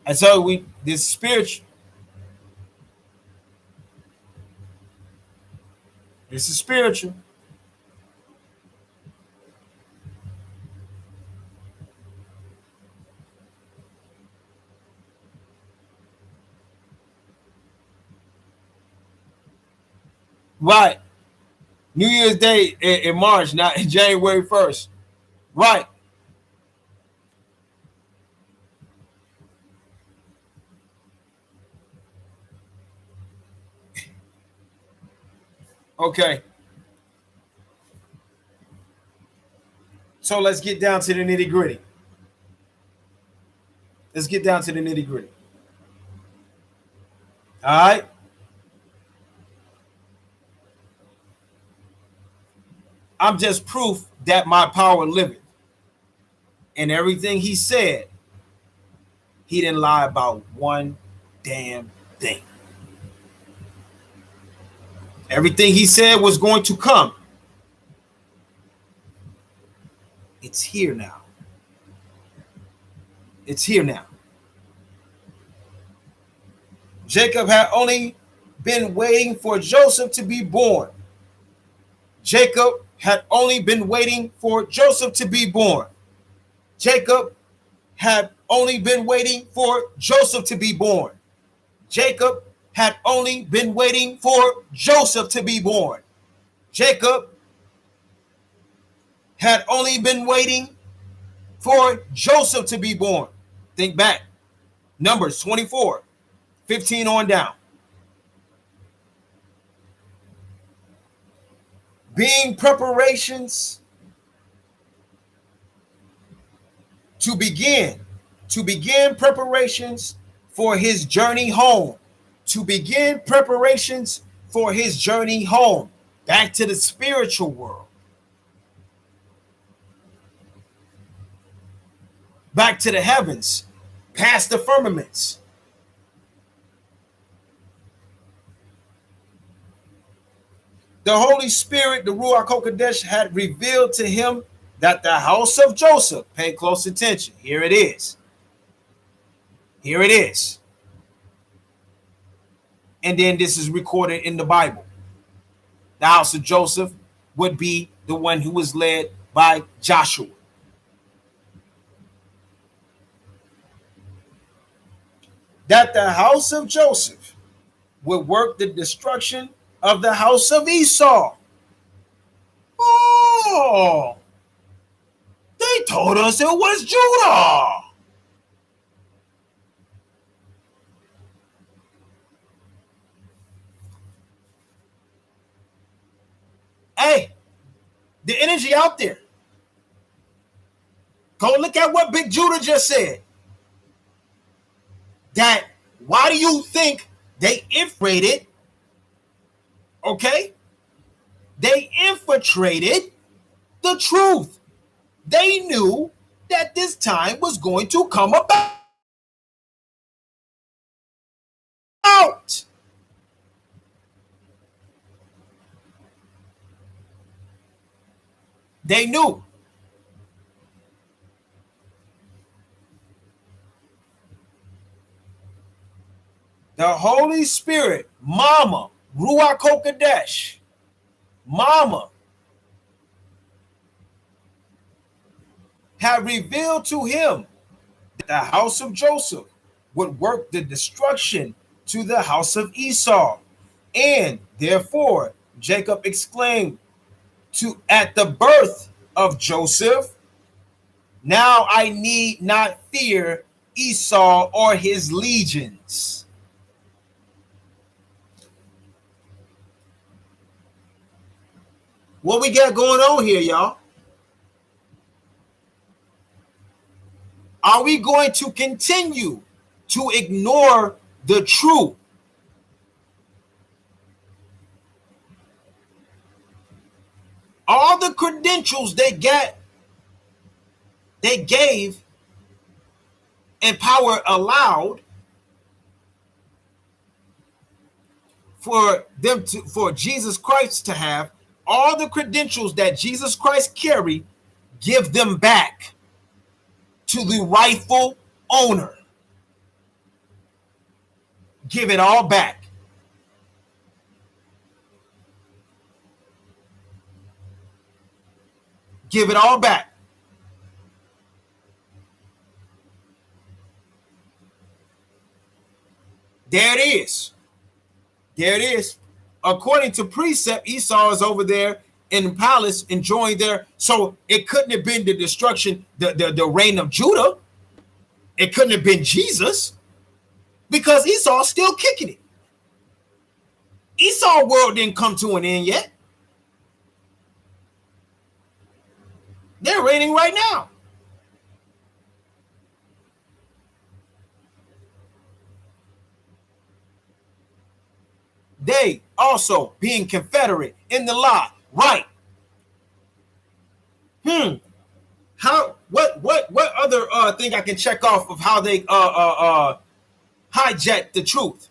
And so this spiritual. This is spiritual. Right. New Year's Day in March, not in January 1st. Right. Okay. So let's get down to the nitty gritty. Let's get down to the nitty gritty. All right. I'm just proof that my power liveth. And everything he said, he didn't lie about one damn thing. Everything he said was going to come. It's here now. It's here now. Jacob had only been waiting for Joseph to be born. Jacob had only been waiting for Joseph to be born. Jacob had only been waiting for Joseph to be born. Jacob had only been waiting for Joseph to be born. Jacob had only been waiting for Joseph to be born. Think back. Numbers 24, 15 on down. Being preparations to begin preparations for his journey home. To begin preparations for his journey home. Back to the spiritual world. Back to the heavens. Past the firmaments. The Holy Spirit, the Ruach HaKodesh, had revealed to him that the house of Joseph, pay close attention, here it is. Here it is. And then this is recorded in the Bible. The house of Joseph would be the one who was led by Joshua. That the house of Joseph would work the destruction of the house of Esau. Oh, they told us it was Judah. Hey, the energy out there. Go look at what Big Judah just said. That why do you think they infiltrated? Okay, they infiltrated the truth. They knew that this time was going to come about. They knew. The Holy Spirit, Mama, Ruach HaKodesh, Mama, had revealed to him that the house of Joseph would work the destruction to the house of Esau. And therefore, Jacob exclaimed at the birth of Joseph, now I need not fear Esau or his legions. What we got going on here, y'all? Are we going to continue to ignore the truth? All the credentials they gave and power allowed for Jesus Christ to have, all the credentials that Jesus Christ carried, give them back to the rightful owner. Give it all back. Give it all back. There it is. There it is. According to precept, Esau is over there in the palace enjoying their. So it couldn't have been the destruction, the reign of Judah. It couldn't have been Jesus, because Esau's still kicking it. Esau's world didn't come to an end yet. They're reigning right now. They also being confederate in the lie, right? How? What other thing I can check off of how they hijacked the truth?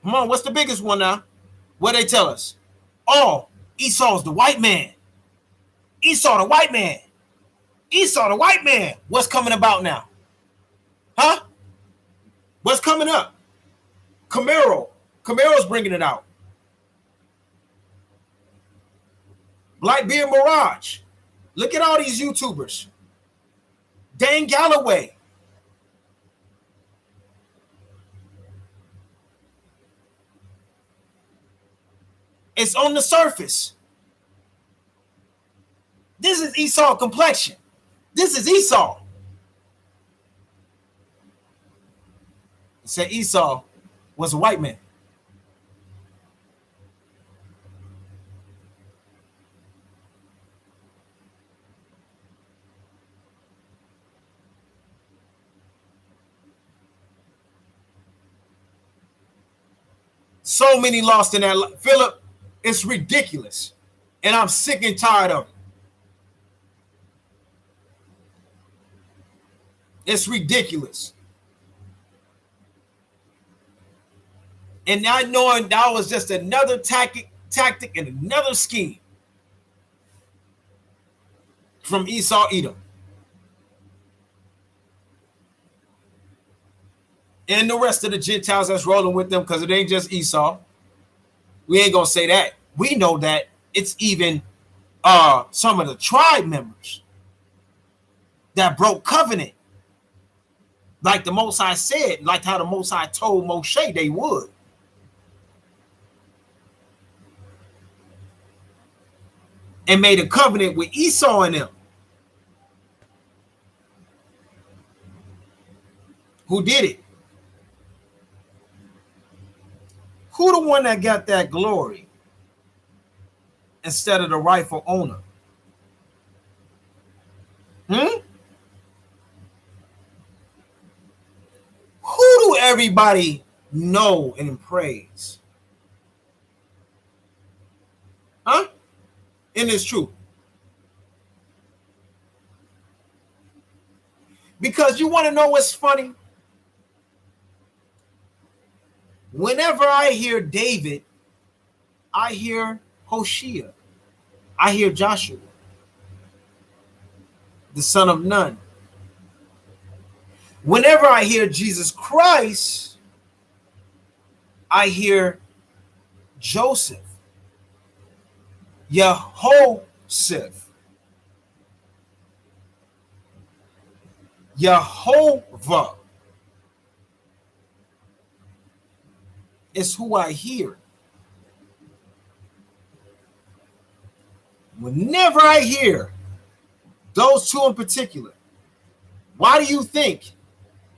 Come on, what's the biggest one now? What they tell us? Oh, Esau's the white man. Esau the white man. Esau the white man. What's coming about now? Huh? What's coming up? Camaro's bringing it out. Blackbeard Mirage. Look at all these YouTubers. Dan Galloway. It's on the surface. This is Esau complexion. This is Esau. said Esau was a white man. So many lost in that. Philip, it's ridiculous. And I'm sick and tired of it. It's ridiculous. And not knowing that was just another tactic and another scheme from Esau Edom. And the rest of the Gentiles that's rolling with them, because it ain't just Esau. We ain't gonna say that. We know that it's even some of the tribe members that broke covenant. Like the Most High said, like how the Most High told Moshe they would. And made a covenant with Esau and them. Who did it? Who the one that got that glory instead of the rightful owner? Who do everybody know and praise? Huh? And it's true. Because you want to know what's funny? Whenever I hear David, I hear Hoshea. I hear Joshua, the son of Nun. Whenever I hear Jesus Christ, I hear Joseph, Yehoshaphat, Jehovah. It's who I hear. Whenever I hear those two in particular, why do you think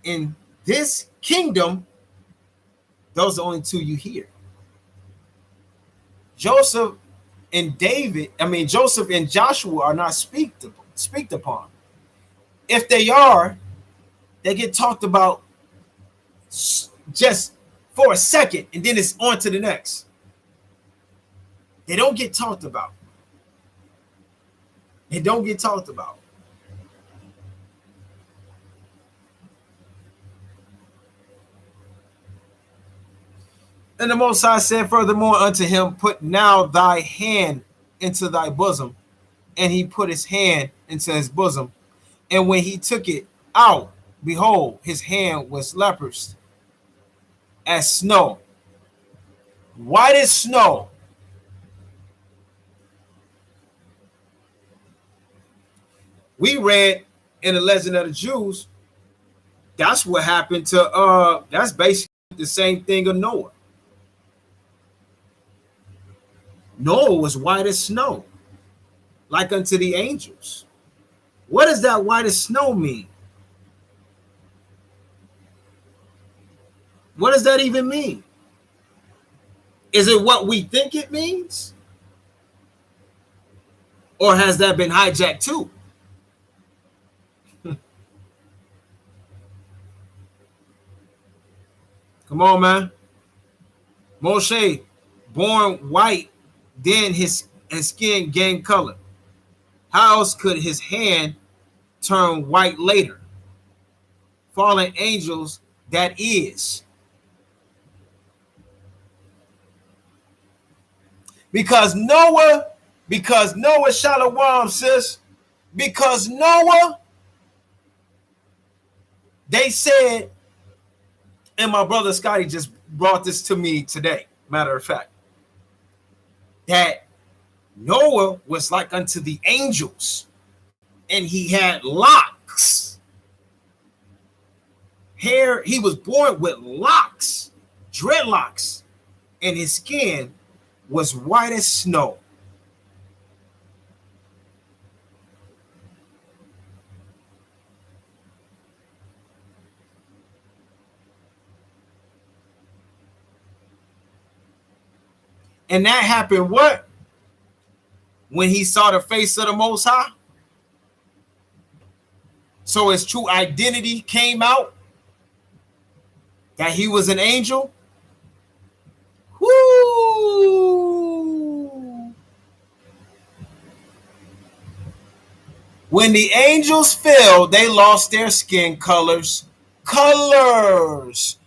in this kingdom, those are the only two you hear? Joseph and Joseph and Joshua are not speaked upon. If they are, they get talked about just for a second, and then it's on to the next. They don't get talked about. They don't get talked about. And the Most High said furthermore unto him, put now thy hand into thy bosom. And he put his hand into his bosom. And when he took it out, behold, his hand was leprous as snow, white as snow. We read in the Legend of the Jews, that's what happened to that's basically the same thing of Noah. Noah was white as snow, like unto the angels. What does that white as snow mean? What does that even mean? Is it what we think it means? Or has that been hijacked too? Come on, man. Moshe, born white, then his skin gained color. How else could his hand turn white later? Fallen angels, that is. Because Noah, Shalom, sis, because Noah, they said, and my brother Scotty just brought this to me today, matter of fact, that Noah was like unto the angels, and he had locks. Hair, he was born with locks, dreadlocks, and his skin was white as snow. And that happened what? When he saw the face of the Most High. So his true identity came out, that he was an angel. Woo! When the angels fell, they lost their skin colors. Colors.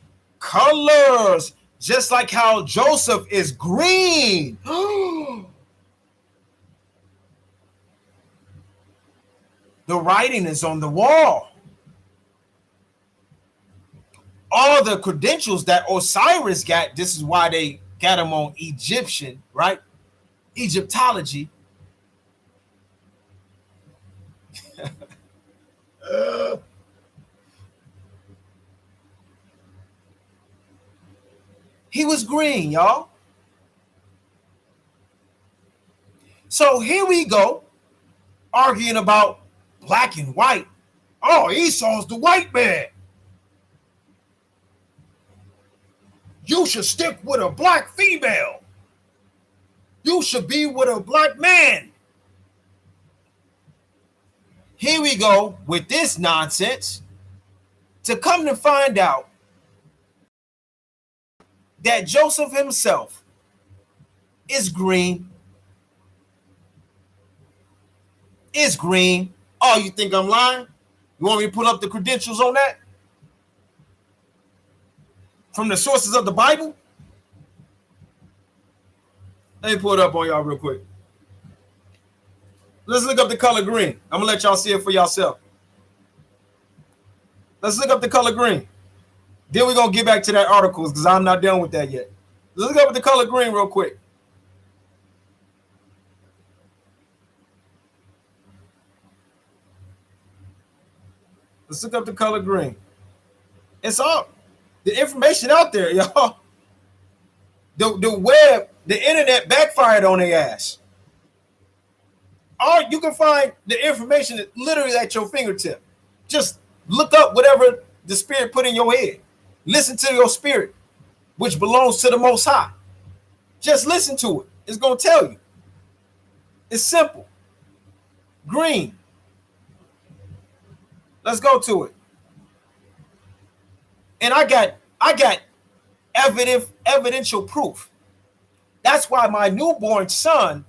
Just like how Joseph is green. The writing is on the wall. All the credentials that Osiris got, this is why they got him on Egyptian, right? Egyptology. He was green, y'all. So here we go, arguing about black and white. Oh, Esau's the white man. You should stick with a black female. You should be with a black man. Here we go with this nonsense, to come to find out that Joseph himself is green. Is green. Oh, you think I'm lying? You want me to pull up the credentials on that? From the sources of the Bible? Let me pull it up on y'all real quick. Let's look up the color green. I'm going to let y'all see it for yourself. Let's look up the color green. Then we're going to get back to that article because I'm not done with that yet. Let's look up the color green real quick. Let's look up the color green. It's all the information out there, y'all. The web, the internet backfired on their ass. Or you can find the information literally at your fingertip. Just look up whatever the spirit put in your head. Listen to your spirit, which belongs to the Most High. Just listen to it. It's going to tell you. It's simple. Green. Let's go to it. And I got evidential proof. That's why my newborn son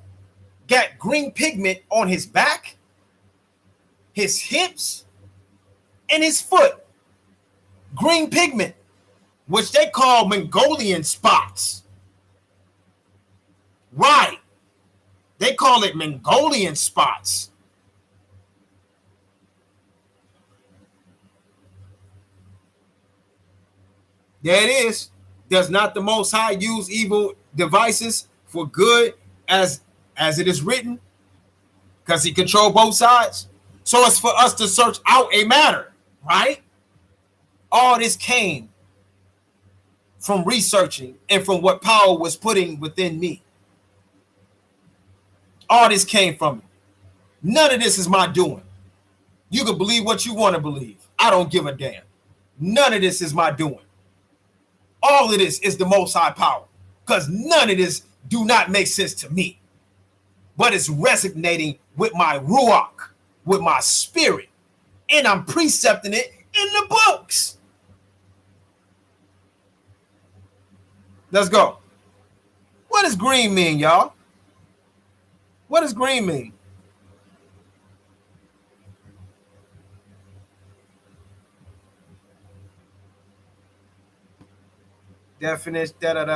got green pigment on his back, his hips, and his foot. Green pigment, which they call Mongolian spots. Right. They call it Mongolian spots. There it is. Does not the Most High use evil devices for good as it is written? Because he controls both sides. So it's for us to search out a matter, right? All this came from researching and from what power was putting within me. All this came from it. None of this is my doing. You can believe what you want to believe. I don't give a damn. None of this is my doing. All of this is the Most High power, because none of this do not make sense to me. But it's resonating with my ruach, with my spirit, and I'm precepting it in the books. Let's go. What does green mean, y'all? What does green mean? Definition. Come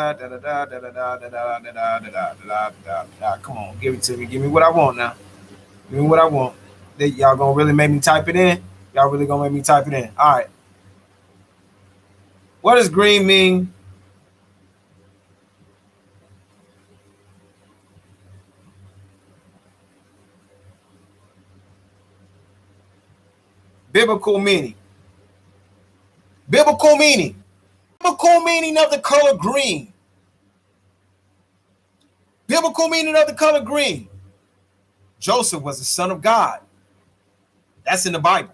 on, give it to me. Give me what I want now. Give me what I want. Y'all gonna really make me type it in? Y'all really gonna make me type it in? All right. What does green mean? Biblical meaning. Biblical meaning. Biblical meaning of the color green. Biblical meaning of the color green. Joseph was the son of God. That's in the Bible.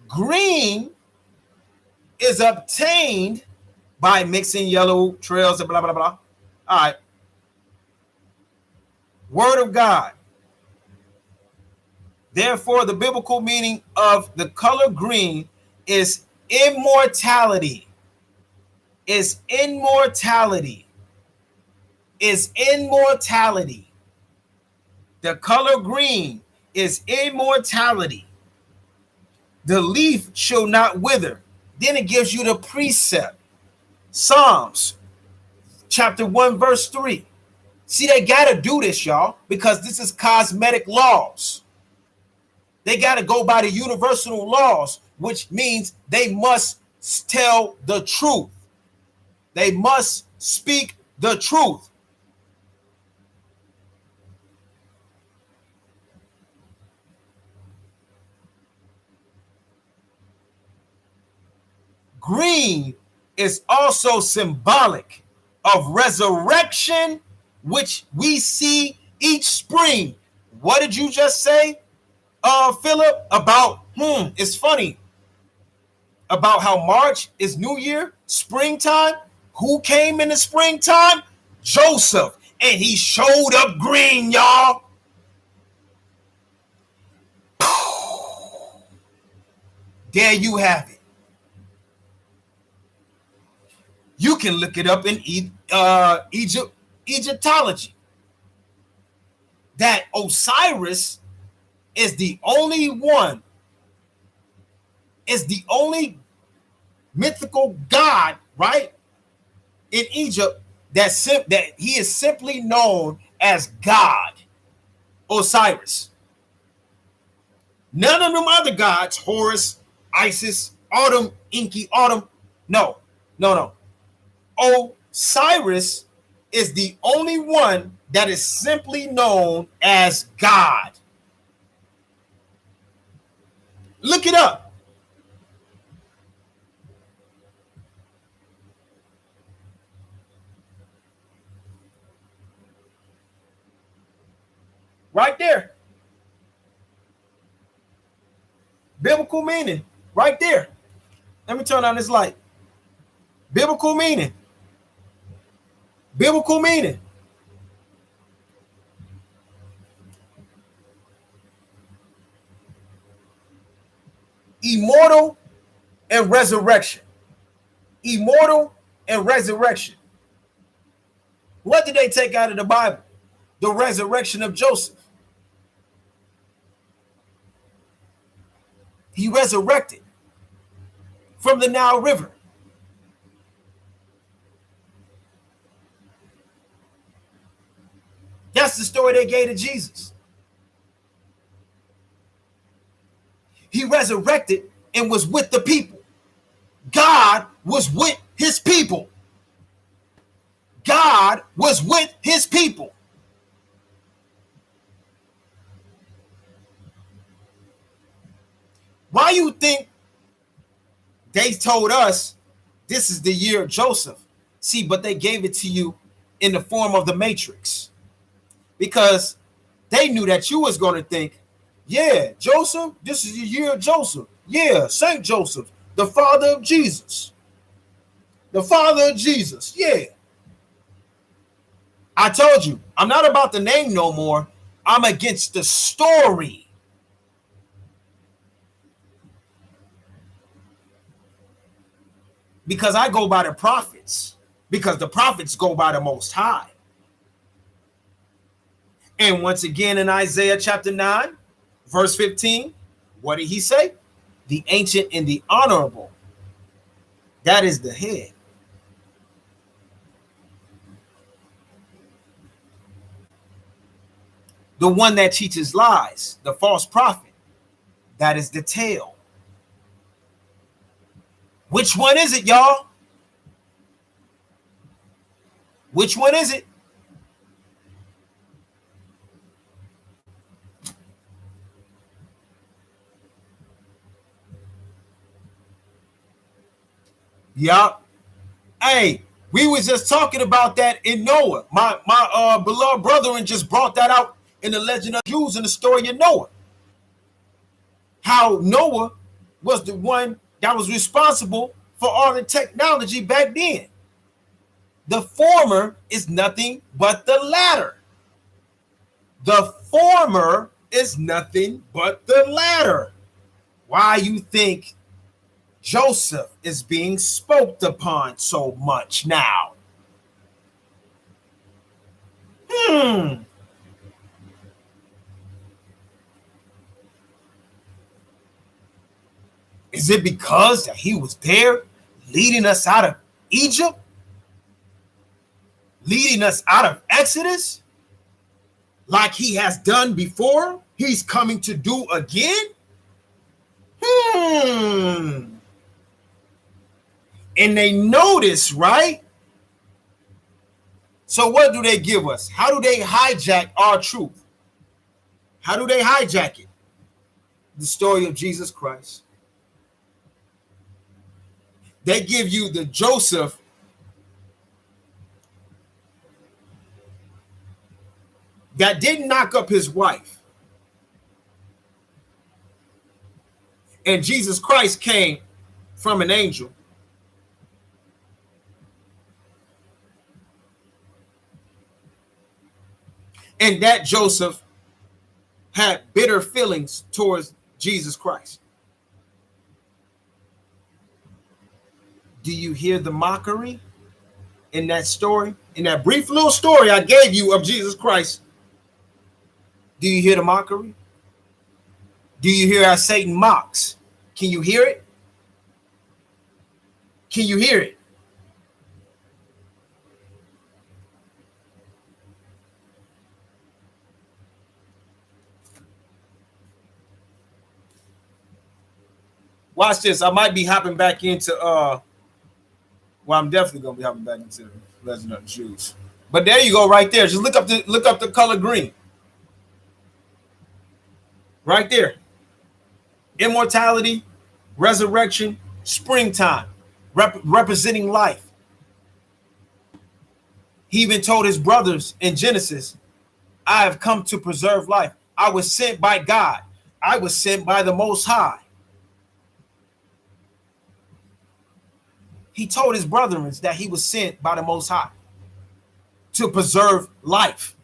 Green is obtained by mixing yellow trails and blah, blah, blah. All right. Word of God. Therefore, the biblical meaning of the color green is immortality. Is immortality. Is immortality. The color green is immortality. The leaf shall not wither. Then it gives you the precept. Psalms chapter 1 verse 3. See, they got to do this, y'all, because this is cosmetic laws. They got to go by the universal laws, which means they must tell the truth. They must speak the truth. Green is also symbolic of resurrection, which we see each spring. What did you just say, Philip, about, it's funny, about how March is New Year, springtime? Who came in the springtime? Joseph. And he showed up green, y'all. There you have it. You can look it up in Egyptology. That Osiris is the only one, is the only mythical god, right, in Egypt that he is simply known as God, Osiris. None of them other gods, Horus, Isis, Autumn, Enki, Autumn, no. Osiris is the only one that is simply known as God. Look it up. Right there. Biblical meaning. Right there. Let me turn on this light. Biblical meaning. Biblical meaning. Immortal and resurrection. Immortal and resurrection. What did they take out of the Bible? The resurrection of Joseph. He resurrected from the Nile River. That's the story they gave to Jesus. He resurrected and was with the people. God was with his people. God was with his people. Why you think they told us this is the year of Joseph? See, but they gave it to you in the form of the Matrix. Because they knew that you was going to think, yeah, Joseph, this is the year of Joseph. Yeah, Saint Joseph, the father of Jesus. The father of Jesus, yeah. I told you, I'm not about the name no more. I'm against the story. Because I go by the prophets. Because the prophets go by the Most High. And once again in Isaiah chapter 9, verse 15, what did he say? The ancient and the honorable. That is the head. The one that teaches lies, the false prophet, that is the tail. Which one is it, y'all? Which one is it? Yup. Hey, we was just talking about that in Noah. My beloved brethren just brought that out in the Legend of Jews in the story of Noah. How Noah was the one that was responsible for all the technology back then. The former is nothing but the latter. The former is nothing but the latter. Why you think Joseph is being spoke upon so much now? Is it because that he was there leading us out of Egypt? Leading us out of Exodus? Like he has done before? He's coming to do again? And they notice, right? So what do they give us? How do they hijack our truth? How do they hijack it? The story of Jesus Christ. They give you the Joseph that didn't knock up his wife. And Jesus Christ came from an angel. And that Joseph had bitter feelings towards Jesus Christ. Do you hear the mockery in that story? In that brief little story I gave you of Jesus Christ? Do you hear the mockery? Do you hear how Satan mocks? Can you hear it? Can you hear it? Watch this. I might be hopping back into well, I'm definitely gonna be hopping back into Legend of the Jews. But there you go, right there. Just look up the color green. Right there. Immortality, resurrection, springtime, representing life. He even told his brothers in Genesis, I have come to preserve life. I was sent by God. I was sent by the Most High. He told his brethren that he was sent by the Most High to preserve life.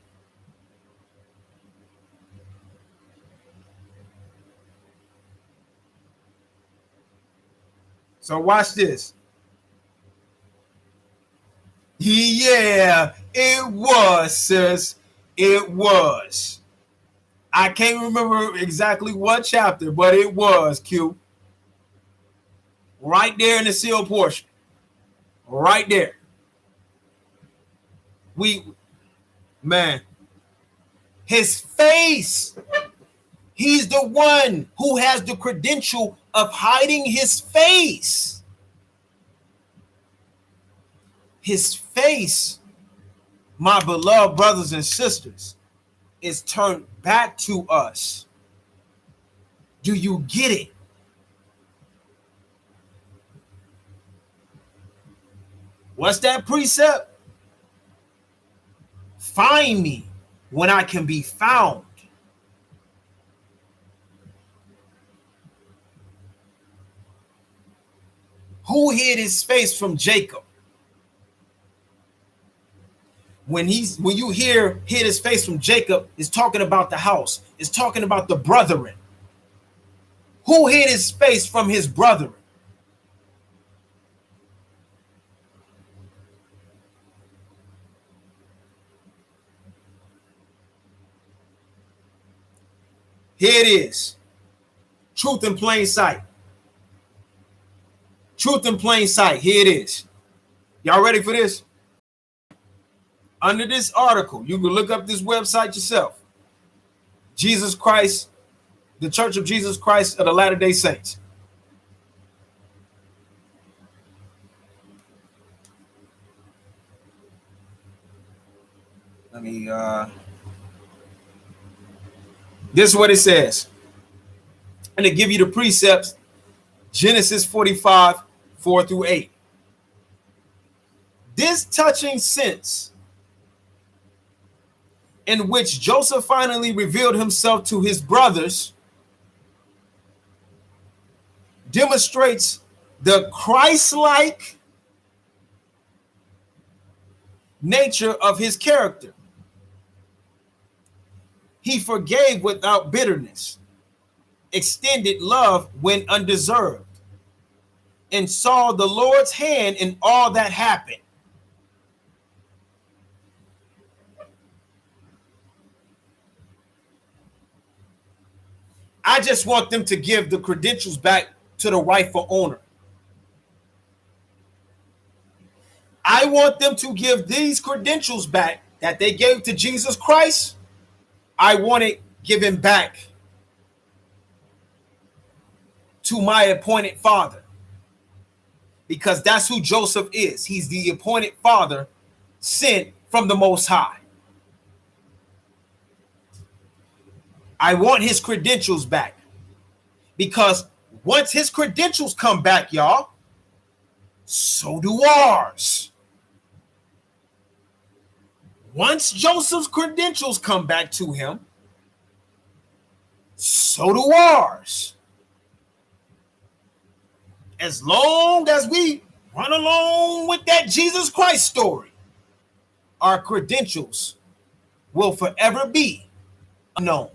So watch this. Yeah, it was, sis. It was. I can't remember exactly what chapter, but it was, Q. Right there in the seal portion. Right there. Man, his face. He's the one who has the credential of hiding his face. His face, my beloved brothers and sisters, is turned back to us. Do you get it? What's that precept? Find me when I can be found. Who hid his face from Jacob? When you hear hid his face from Jacob, it's talking about the house. It's talking about the brethren. Who hid his face from his brethren? Here it is. Truth in plain sight. Truth in plain sight. Here it is. Y'all ready for this? Under this article, you can look up this website yourself. Jesus Christ, the Church of Jesus Christ of the Latter-day Saints. Let me this is what it says. And to give you the precepts, Genesis 45, 4-8. This touching sense in which Joseph finally revealed himself to his brothers demonstrates the Christ-like nature of his character. He forgave without bitterness, extended love when undeserved, and saw the Lord's hand in all that happened. I just want them to give the credentials back to the rightful owner. I want them to give these credentials back that they gave to Jesus Christ. I want it given back to my appointed father, because that's who Joseph is. He's the appointed father sent from the Most High. I want his credentials back, because once his credentials come back, y'all, so do ours. Once Joseph's credentials come back to him, so do ours. As long as we run along with that Jesus Christ story, our credentials will forever be unknown.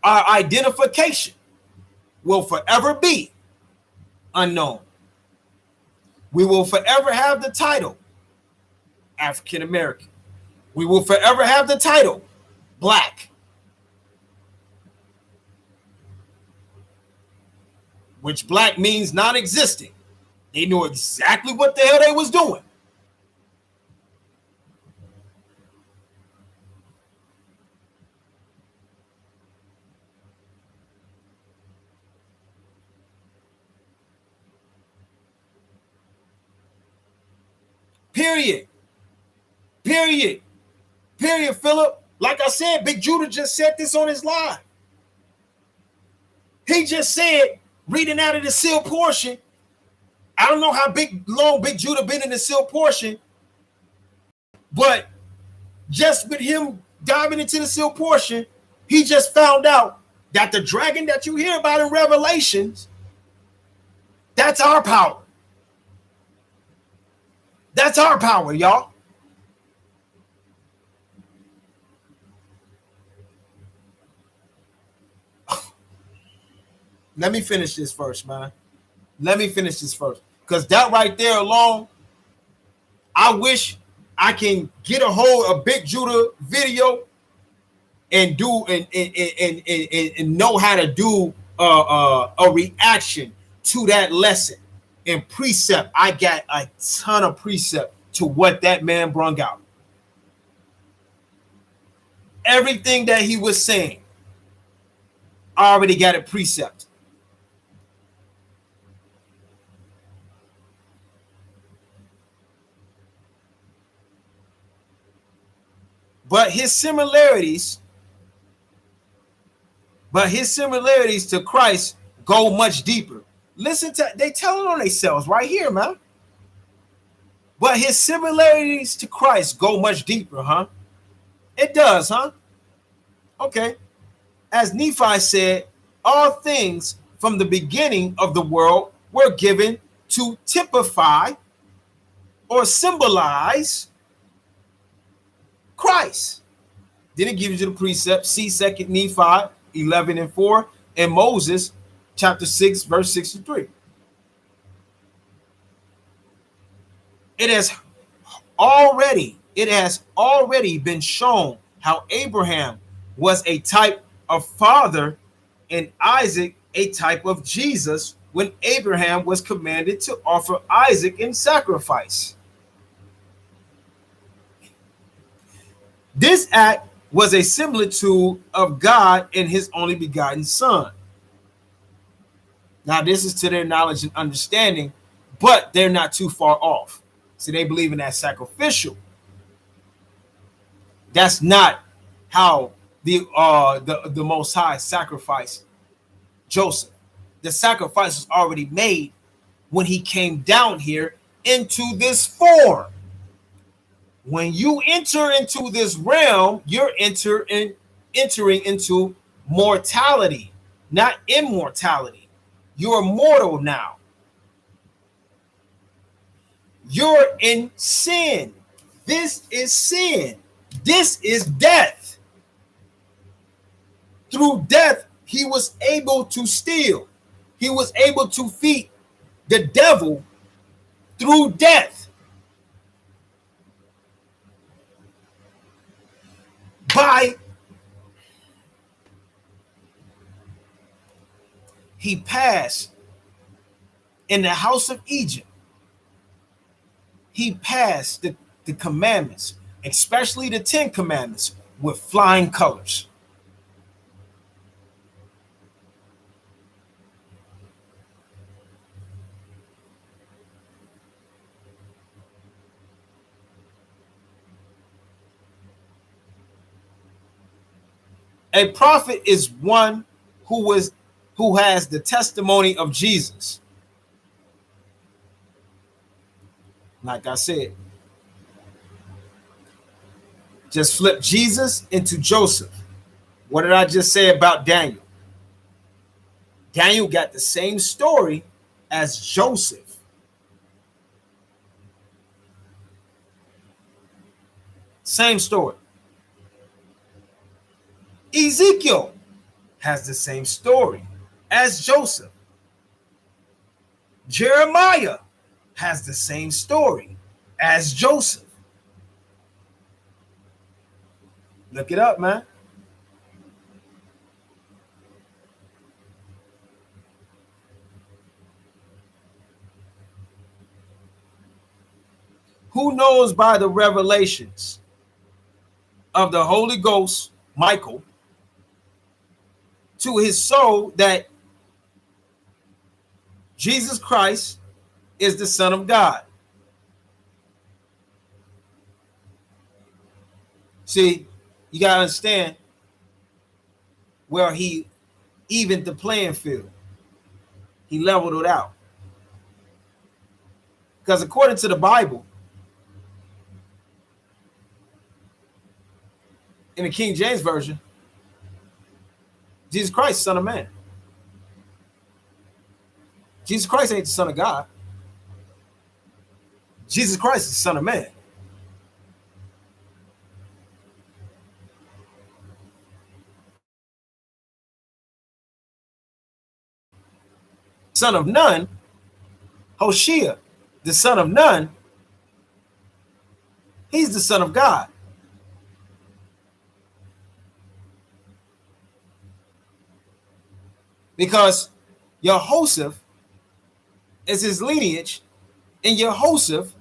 Our identification will forever be unknown. We will forever have the title African American. We will forever have the title Black, which black means non-existent. They knew exactly what the hell they was doing. Period. Period. Period, Philip. Like I said, Big Judah just said this on his live. He just said, reading out of the sealed portion, I don't know how long Big Judah been in the sealed portion, but just with him diving into the sealed portion, he just found out that the dragon that you hear about in Revelations, that's our power. That's our power, y'all. Let me finish this first, man. Let me finish this first. Because that right there alone, I wish I can get a hold of Big Judah video and do and know how to do a reaction to that lesson. And precept, I got a ton of precept to what that man brung out. Everything that he was saying, I already got it precept. But his similarities to Christ go much deeper. Listen to, they telling on themselves right here, man. But his similarities to Christ go much deeper, huh? It does, huh? Okay. As Nephi said, all things from the beginning of the world were given to typify or symbolize Christ. Then it gives you the precept. See 2 Nephi 11:4 and Moses chapter 6 verse 63. It has already been shown how Abraham was a type of father and Isaac a type of Jesus when Abraham was commanded to offer Isaac in sacrifice. This act was a similitude of God and his only begotten son. Now, this is to their knowledge and understanding, but they're not too far off. So they believe in that sacrificial. That's not how the Most High sacrificed Joseph. The sacrifice was already made when he came down here into this form. When you enter into this realm, you're entering into mortality, not immortality. You're mortal now. You're in sin. This is sin. This is death. Through death, he was able to steal. He was able to defeat the devil through death. He passed in the house of Egypt. He passed the commandments, especially the 10 commandments, with flying colors. A prophet is one who has the testimony of Jesus. Like I said, just flip Jesus into Joseph. What did I just say about Daniel? Daniel got the same story as Joseph. Same story. Ezekiel has the same story as Joseph. Jeremiah has the same story as Joseph. Look it up, man. Who knows by the revelations of the Holy Ghost, Michael, to his soul that Jesus Christ is the Son of God? See, you got to understand where he evened the playing field. He leveled it out. Because according to the Bible, in the King James Version, Jesus Christ, Son of Man. Jesus Christ ain't the Son of God. Jesus Christ is the Son of Man. Son of Nun, Hoshea, the son of Nun, he's the Son of God. Because Jehoshaphat is his lineage, and Joseph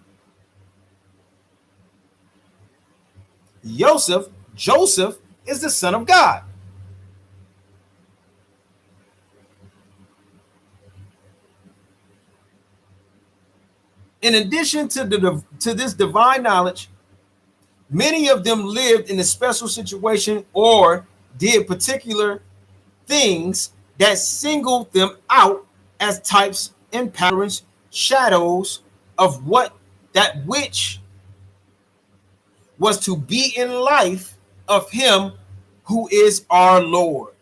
is the Son of God. In addition to this divine knowledge, many of them lived in a special situation or did particular things that singled them out as types and patterns, shadows of that which was to be in life of him who is our Lord.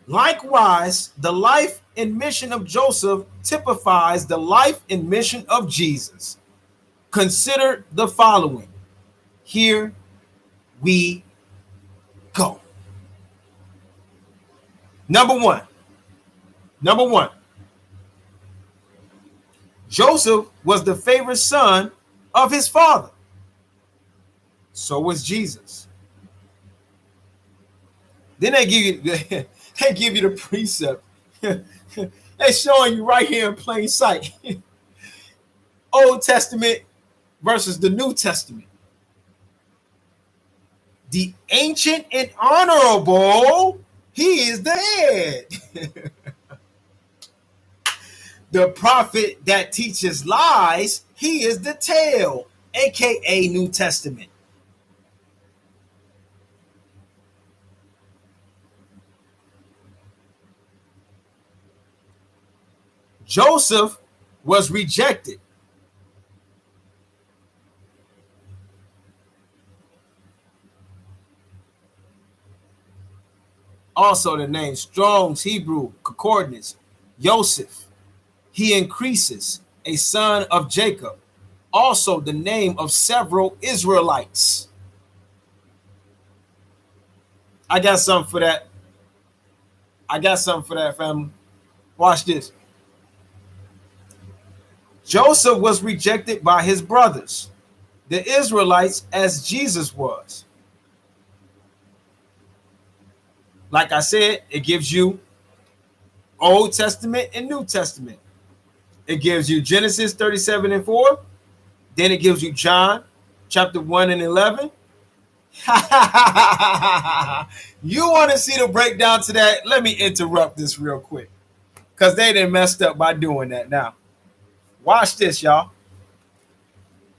Likewise, the life and mission of Joseph typifies the life and mission of Jesus. Consider the following. Here we go. Number one. Joseph was the favorite son of his father. So was Jesus. Then they give you the precept. They're showing you right here in plain sight. Old Testament versus the New Testament. The ancient and honorable, he is the head. The prophet that teaches lies, he is the tail, aka New Testament. Joseph was rejected. Also the name Strong's Hebrew Concordance Joseph, he increases, a son of Jacob, also the name of several Israelites. I got something for that. Family. Watch this. Joseph was rejected by his brothers, the Israelites, as Jesus was. Like I said, it gives you Old Testament and New Testament. It gives you Genesis 37:4. Then it gives you John chapter 1 and 11. You want to see the breakdown to that? Let me interrupt this real quick, because they done messed up by doing that. Now, watch this, y'all.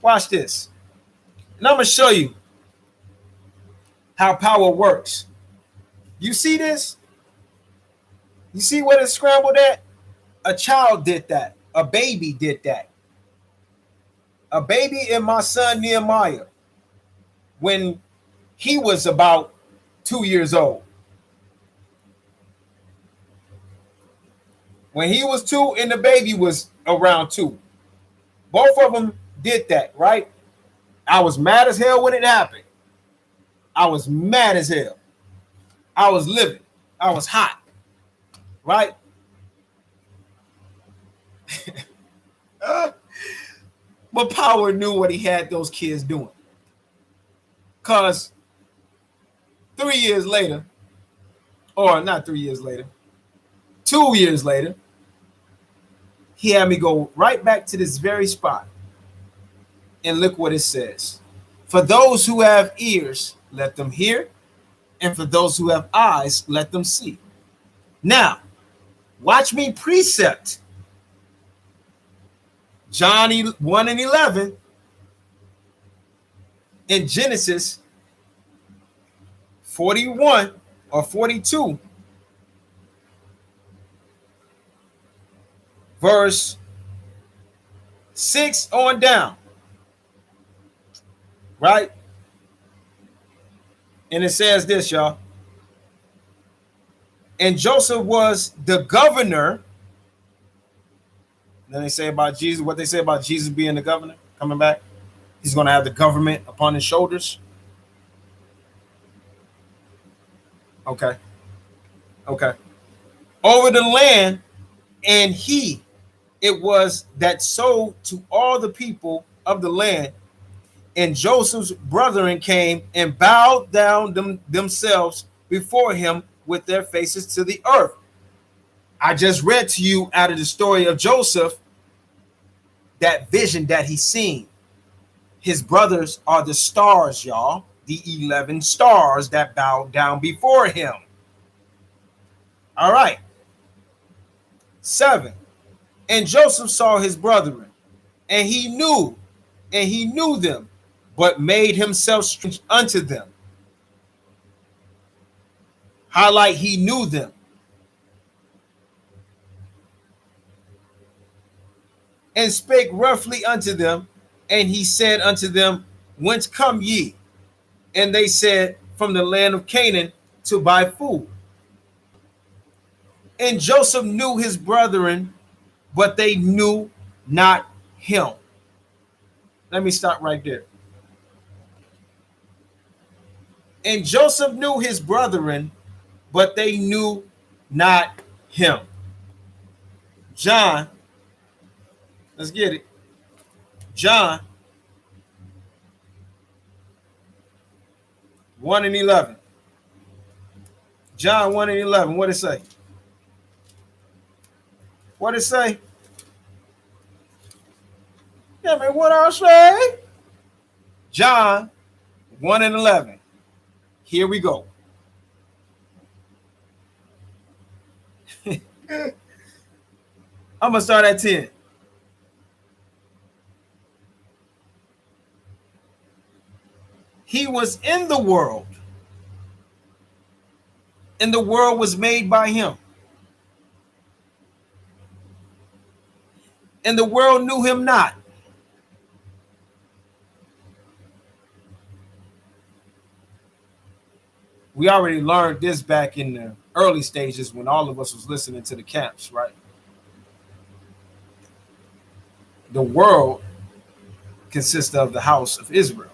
Watch this. And I'm going to show you how power works. You see this? You see what it's scrambled at? A child did that. A baby did that. A baby in my son Nehemiah, when he was about 2 years old. When he was 2 and the baby was around 2. Both of them did that, right? I was mad as hell when it happened. I was mad as hell. I was livid. I was hot, right? But Power knew what he had those kids doing. Because 3 years later, or not 3 years later, 2 years later, he had me go right back to this very spot. And look what it says. For those who have ears, let them hear. And for those who have eyes, let them see. Now, watch me precept John 1 and 11 in Genesis 41 or 42, verse 6 on down, right? And it says this, y'all. And Joseph was the governor. Then they say about Jesus, what they say about Jesus being the governor, coming back. He's going to have the government upon his shoulders. Okay. Over the land, and it was that sold to all the people of the land. And Joseph's brethren came and bowed down themselves before him with their faces to the earth. I just read to you out of the story of Joseph that vision that he seen. His brothers are the stars, y'all. The 11 stars that bowed down before him. All right. 7. And Joseph saw his brethren, and he knew them, but made himself strange unto them. Highlight, he knew them. And spake roughly unto them, and he said unto them, whence come ye? And they said, from the land of Canaan, to buy food. And Joseph knew his brethren, but they knew not him. Let me stop right there. And Joseph knew his brethren, but they knew not him. John, let's get it. John 1 and 11. John 1 and 11. What it say? What it say? Yeah, man, what I say? John 1 and 11. Here we go. I'm going to start at 10. He was in the world, and the world was made by him. And the world knew him not. We already learned this back in the early stages when all of us was listening to the camps, right? The world consists of the house of Israel.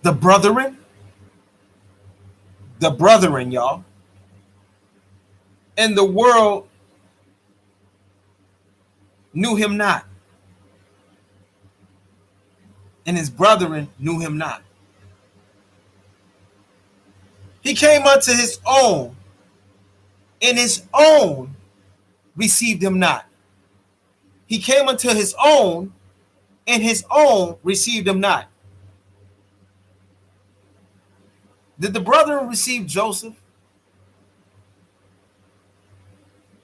The brethren, y'all. And the world knew him not. And his brethren knew him not. He came unto his own, and his own received him not. He came unto his own, and his own received him not. Did the brethren receive Joseph?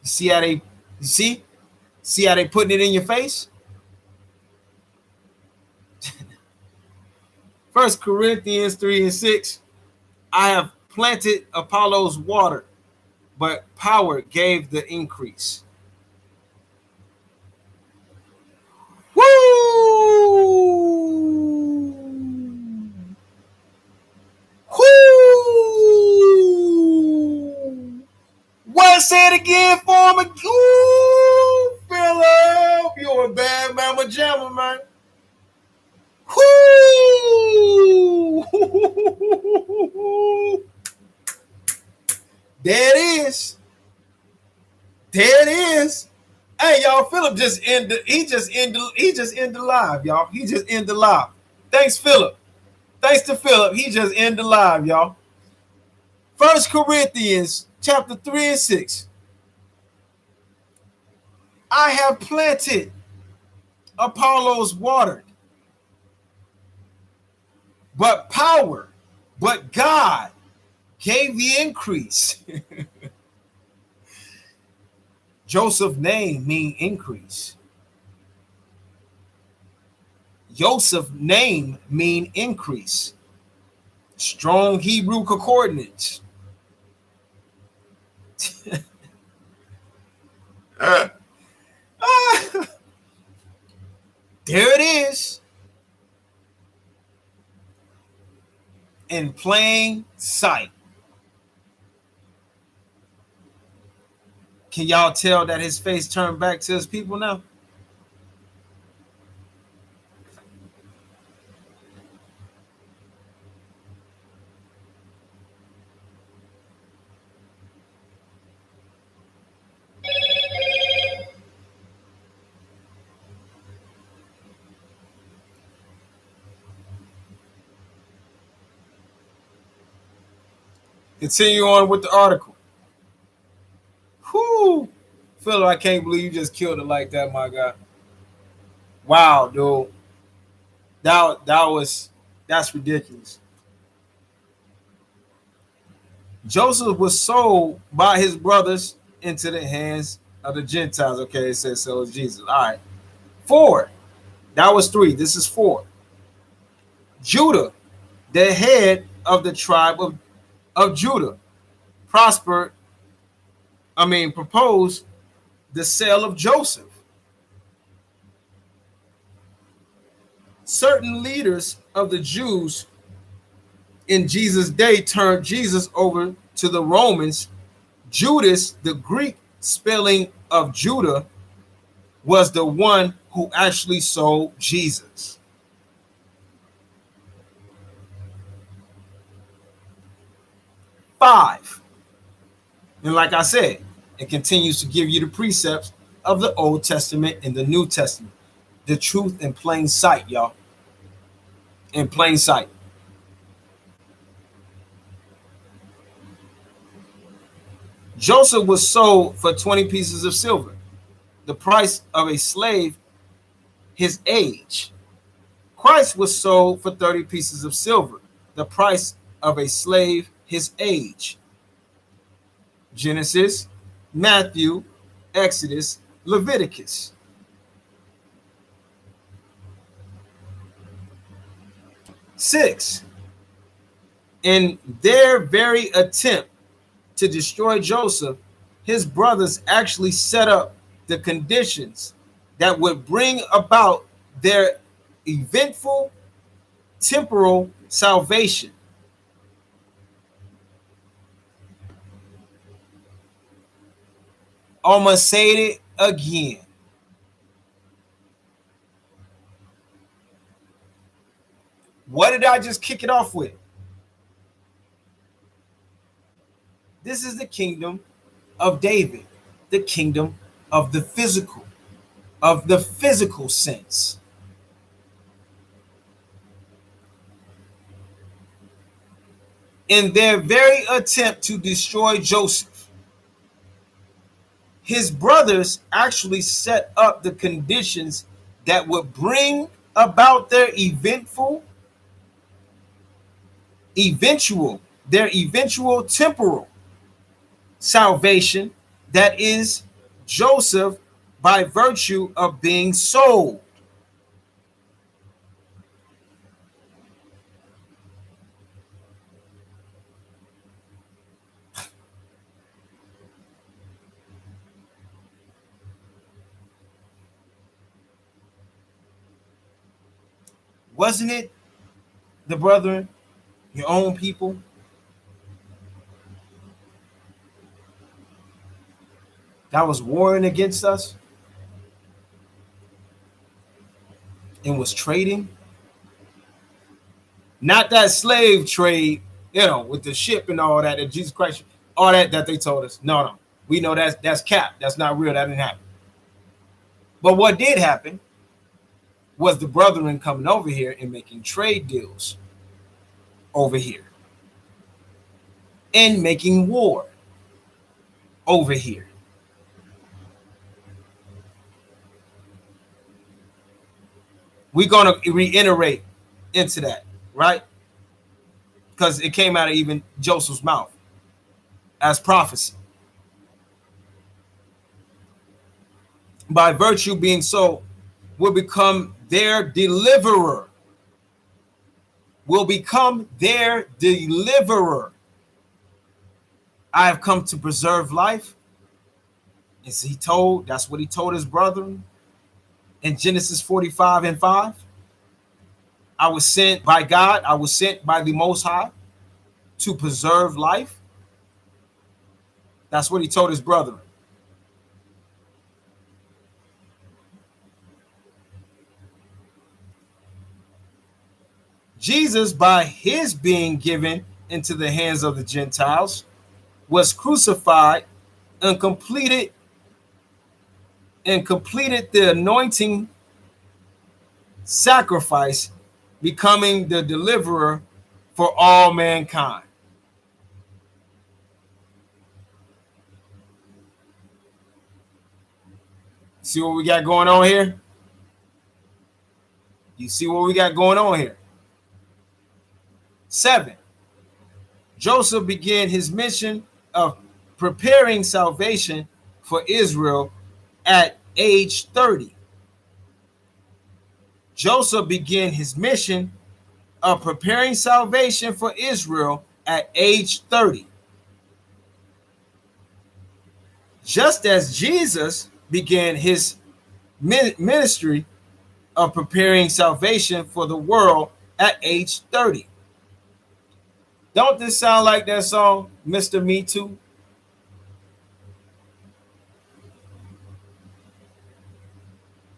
See how they see how they putting it in your face? 1 Corinthians 3:6. I have planted, Apollos watered, but power gave the increase. Woo! Woo! What? Say it again for me. Ooh, Philip, you're a bad mama jammer, man. Woo! There it is. There it is. Hey, y'all, Philip just ended. He just ended live, y'all. He just ended live. Thanks, Philip. Thanks to Philip. He just ended live, y'all. 1 Corinthians chapter 3:6. I have planted, Apollos watered, but God gave the increase. Joseph's name mean increase. Joseph's name mean increase. Strong Hebrew concordance. There it is. In plain sight. Can y'all tell that his face turned back to his people now? Continue on with the article. Whoo! Philip, I can't believe you just killed it like that, my guy. Wow, dude. That's ridiculous. Joseph was sold by his brothers into the hands of the Gentiles. Okay, it says so is Jesus. All right. 4. That was 3. This is 4. Judah, the head of the tribe of Judah, proposed the sale of Joseph. Certain leaders of the Jews in Jesus' day turned Jesus over to the Romans. Judas, the Greek spelling of Judah, was the one who actually sold Jesus. Five. And like I said, it continues to give you the precepts of the Old Testament and the New Testament. The truth in plain sight, y'all. In plain sight. Joseph was sold for 20 pieces of silver, the price of a slave, his age. Christ was sold for 30 pieces of silver, the price of a slave, his age. Genesis, Matthew, Exodus, Leviticus. 6. In their very attempt to destroy Joseph, his brothers actually set up the conditions that would bring about their eventful temporal salvation. I'm gonna say it again. What did I just kick it off with? This is the kingdom of David, the kingdom of the physical sense. In their very attempt to destroy Joseph, his brothers actually set up the conditions that would bring about their eventual temporal salvation, that is Joseph, by virtue of being sold. Wasn't it, the brethren, your own people? That was warring against us and was trading? Not that slave trade, with the ship and all that Jesus Christ, all that they told us. No. We know that's cap. That's not real. That didn't happen. But what did happen was the brethren coming over here and making trade deals over here and making war over here. We're going to reiterate into that, right? Because it came out of even Joseph's mouth as prophecy. By virtue being so, will become their deliverer. Will become their deliverer. I have come to preserve life. That's what he told his brethren in Genesis 45:5. I was sent by God. I was sent by the Most High to preserve life. That's what he told his brethren. Jesus, by his being given into the hands of the Gentiles, was crucified and completed the anointing sacrifice, becoming the deliverer for all mankind. See what we got going on here? You see what we got going on here? 7. Joseph began his mission of preparing salvation for Israel at age 30. Joseph began his mission of preparing salvation for Israel at age 30. Just as Jesus began his ministry of preparing salvation for the world at age 30. Don't this sound like that song, Mr. Me Too?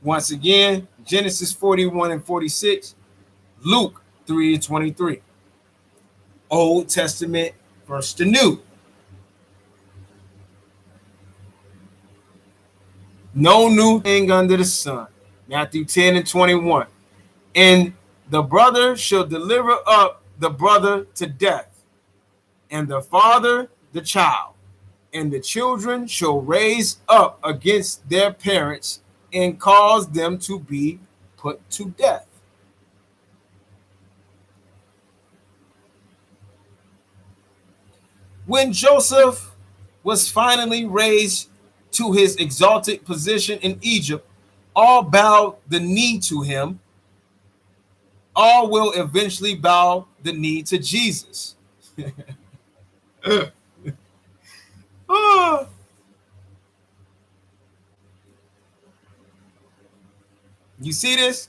Once again, Genesis 41:46, Luke 3:23. Old Testament versus the New. No new thing under the sun. Matthew 10:21. And the brother shall deliver up the brother to death, and the father the child, and the children shall raise up against their parents and cause them to be put to death. When Joseph was finally raised to his exalted position in Egypt, all bowed the knee to him. All will eventually bow the knee to Jesus. You see this?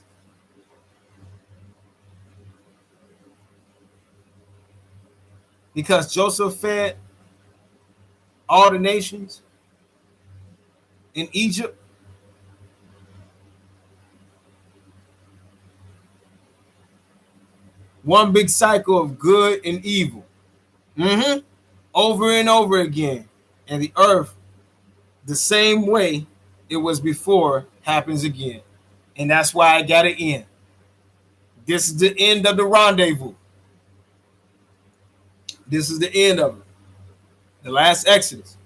Because Joseph fed all the nations in Egypt. One big cycle of good and evil. Over and over again. And the earth, the same way it was before, happens again. And that's why I got to end. This is the end of the rendezvous. This is the end of it. The last Exodus.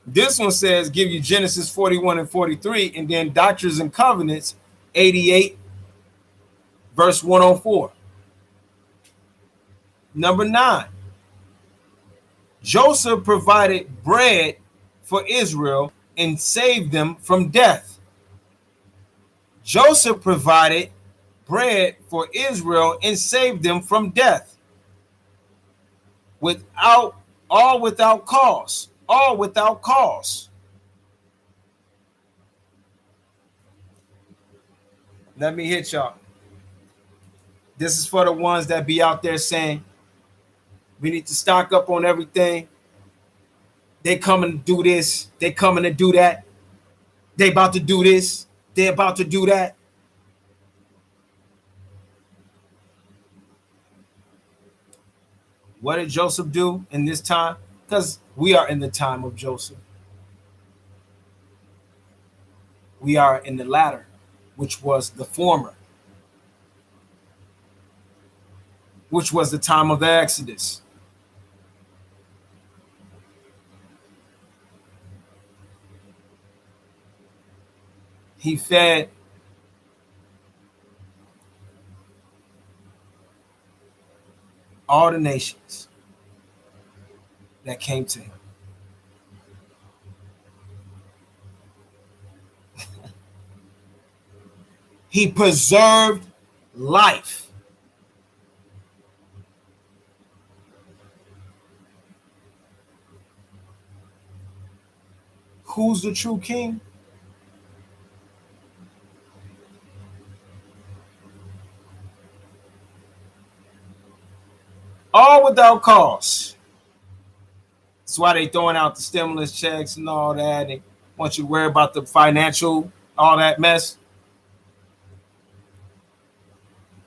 This one says, give you Genesis 41 and 43, and then Doctrines and Covenants 88, verse 104. Number 9. Joseph provided bread for Israel and saved them from death. Joseph provided bread for Israel and saved them from death. Without cause. All without cause. Let me hit y'all. This is for the ones that be out there saying, we need to stock up on everything. They coming to do this. They coming to do that. They about to do this. They about to do that. What did Joseph do in this time? Because we are in the time of Joseph. We are in the latter, which was the former, which was the time of the Exodus. He fed all the nations that came to him. He preserved life. Who's the true king? All without cause. That's why they throwing out the stimulus checks and all that. They want you to worry about the financial, all that mess.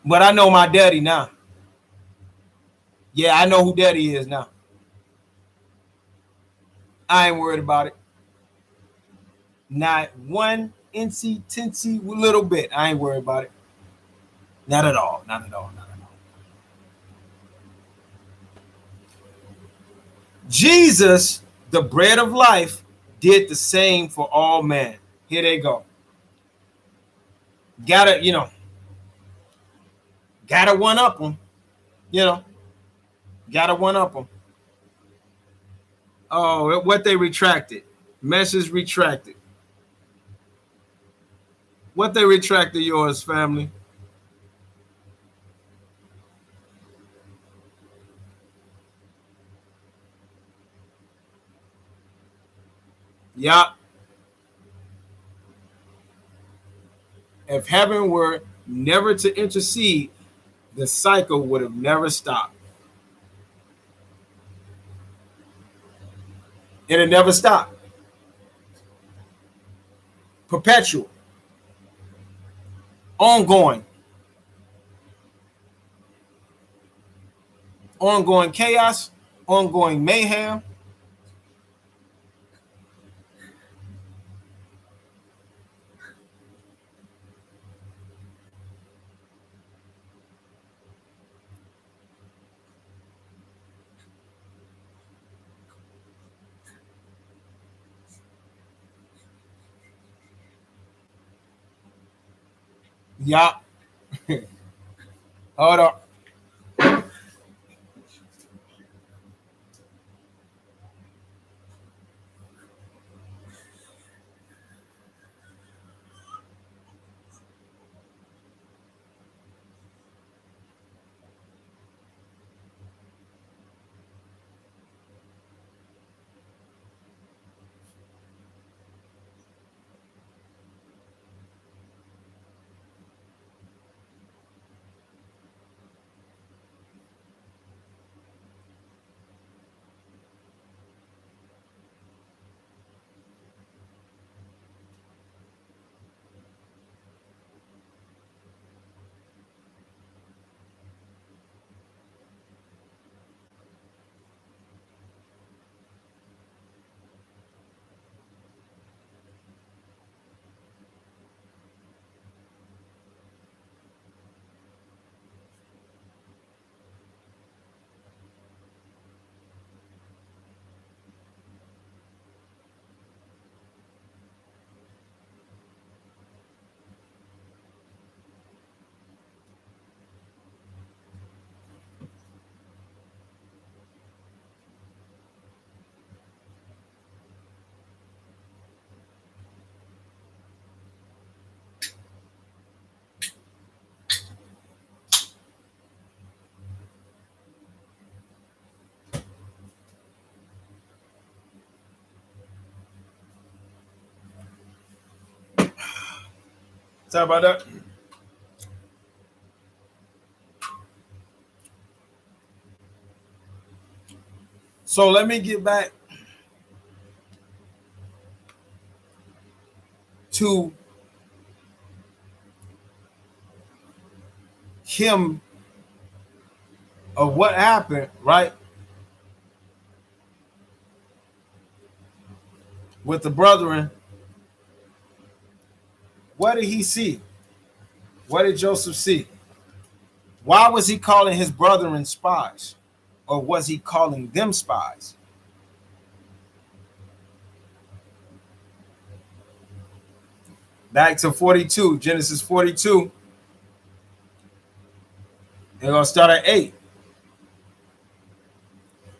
But I know my daddy now. Yeah, I know who daddy is now. I ain't worried about it. Not one teensy little bit. I ain't worried about it. Not at all. Not at all. Not at all. Jesus, the bread of life, did the same for all men. Here they go. Gotta one up them. Gotta one up them. Oh, what they retracted. Message retracted. What they retracted yours, family? Yeah. If heaven were never to intercede, the cycle would have never stopped. It'll never stop. Perpetual. Ongoing. Ongoing chaos. Ongoing mayhem. Yeah. Hold on. Sorry about that. So let me get back to him of what happened, right? With the brethren. What did he see? What did Joseph see? Why was he calling his brethren spies? Or was he calling them spies? Back to 42, Genesis 42. They're going to start at 8.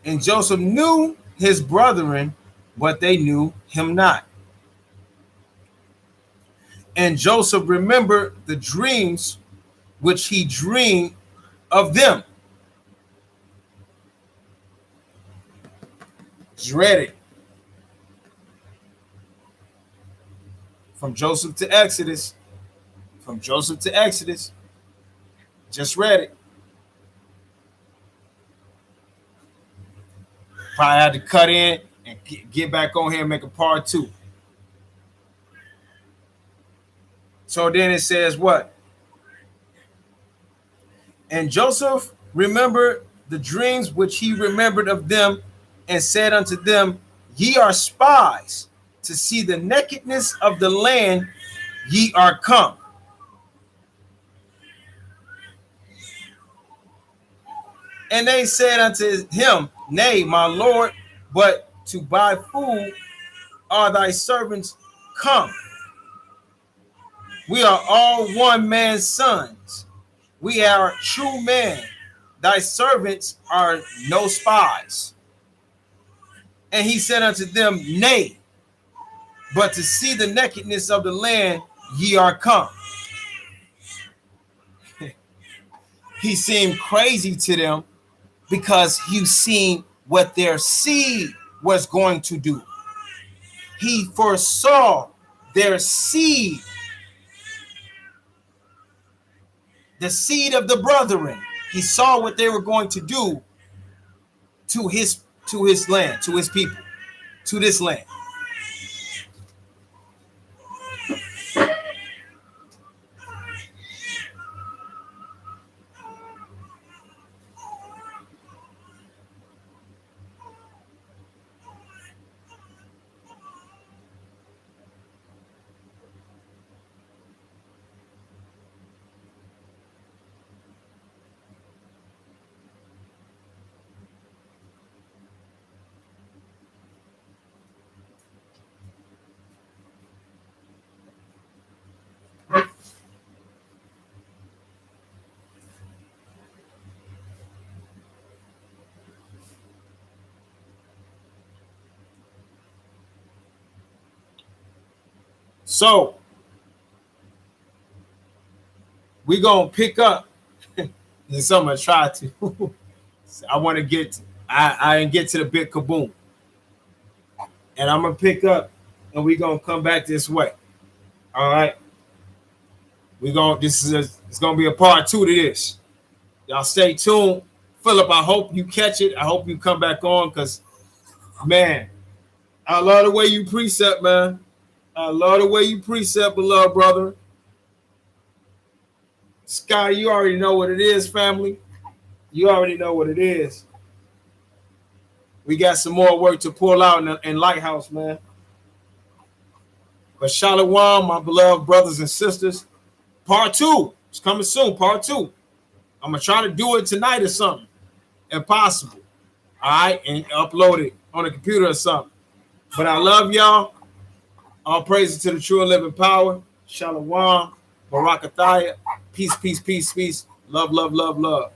And Joseph knew his brethren, but they knew him not. And Joseph remembered the dreams which he dreamed of them. Just read it. From Joseph to Exodus. From Joseph to Exodus. Just read it. Probably had to cut in and get back on here and make a part 2. So then it says what? And Joseph remembered the dreams which he remembered of them, and said unto them, Ye are spies, to see the nakedness of the land ye are come. And they said unto him, Nay, my lord, but to buy food are thy servants come. We are all one man's sons. We are true men. Thy servants are no spies. And he said unto them, Nay, but to see the nakedness of the land ye are come. He seemed crazy to them because he seen what their seed was going to do. He foresaw their seed, the seed of the brethren. He saw what they were going to do to his land, to his people, to this land. So we're going to pick up. And so I'm going to try to. I want to get, I didn't get to the big kaboom. And I'm going to pick up and we're going to come back this way. All right. It's going to be a part 2 to this. Y'all stay tuned. Philip, I hope you catch it. I hope you come back on because, man, I love the way you precept, man. I love the way you precept, beloved brother. Sky, you already know what it is, family. You already know what it is. We got some more work to pull out in Lighthouse, man. But Shalom, my beloved brothers and sisters. Part 2 is coming soon. Part 2. I'm going to try to do it tonight or something, if possible. All right? And upload it on a computer or something. But I love y'all. All praises to the true and living power. Shalom. Barakathiah. Peace, peace, peace, peace. Love, love, love, love.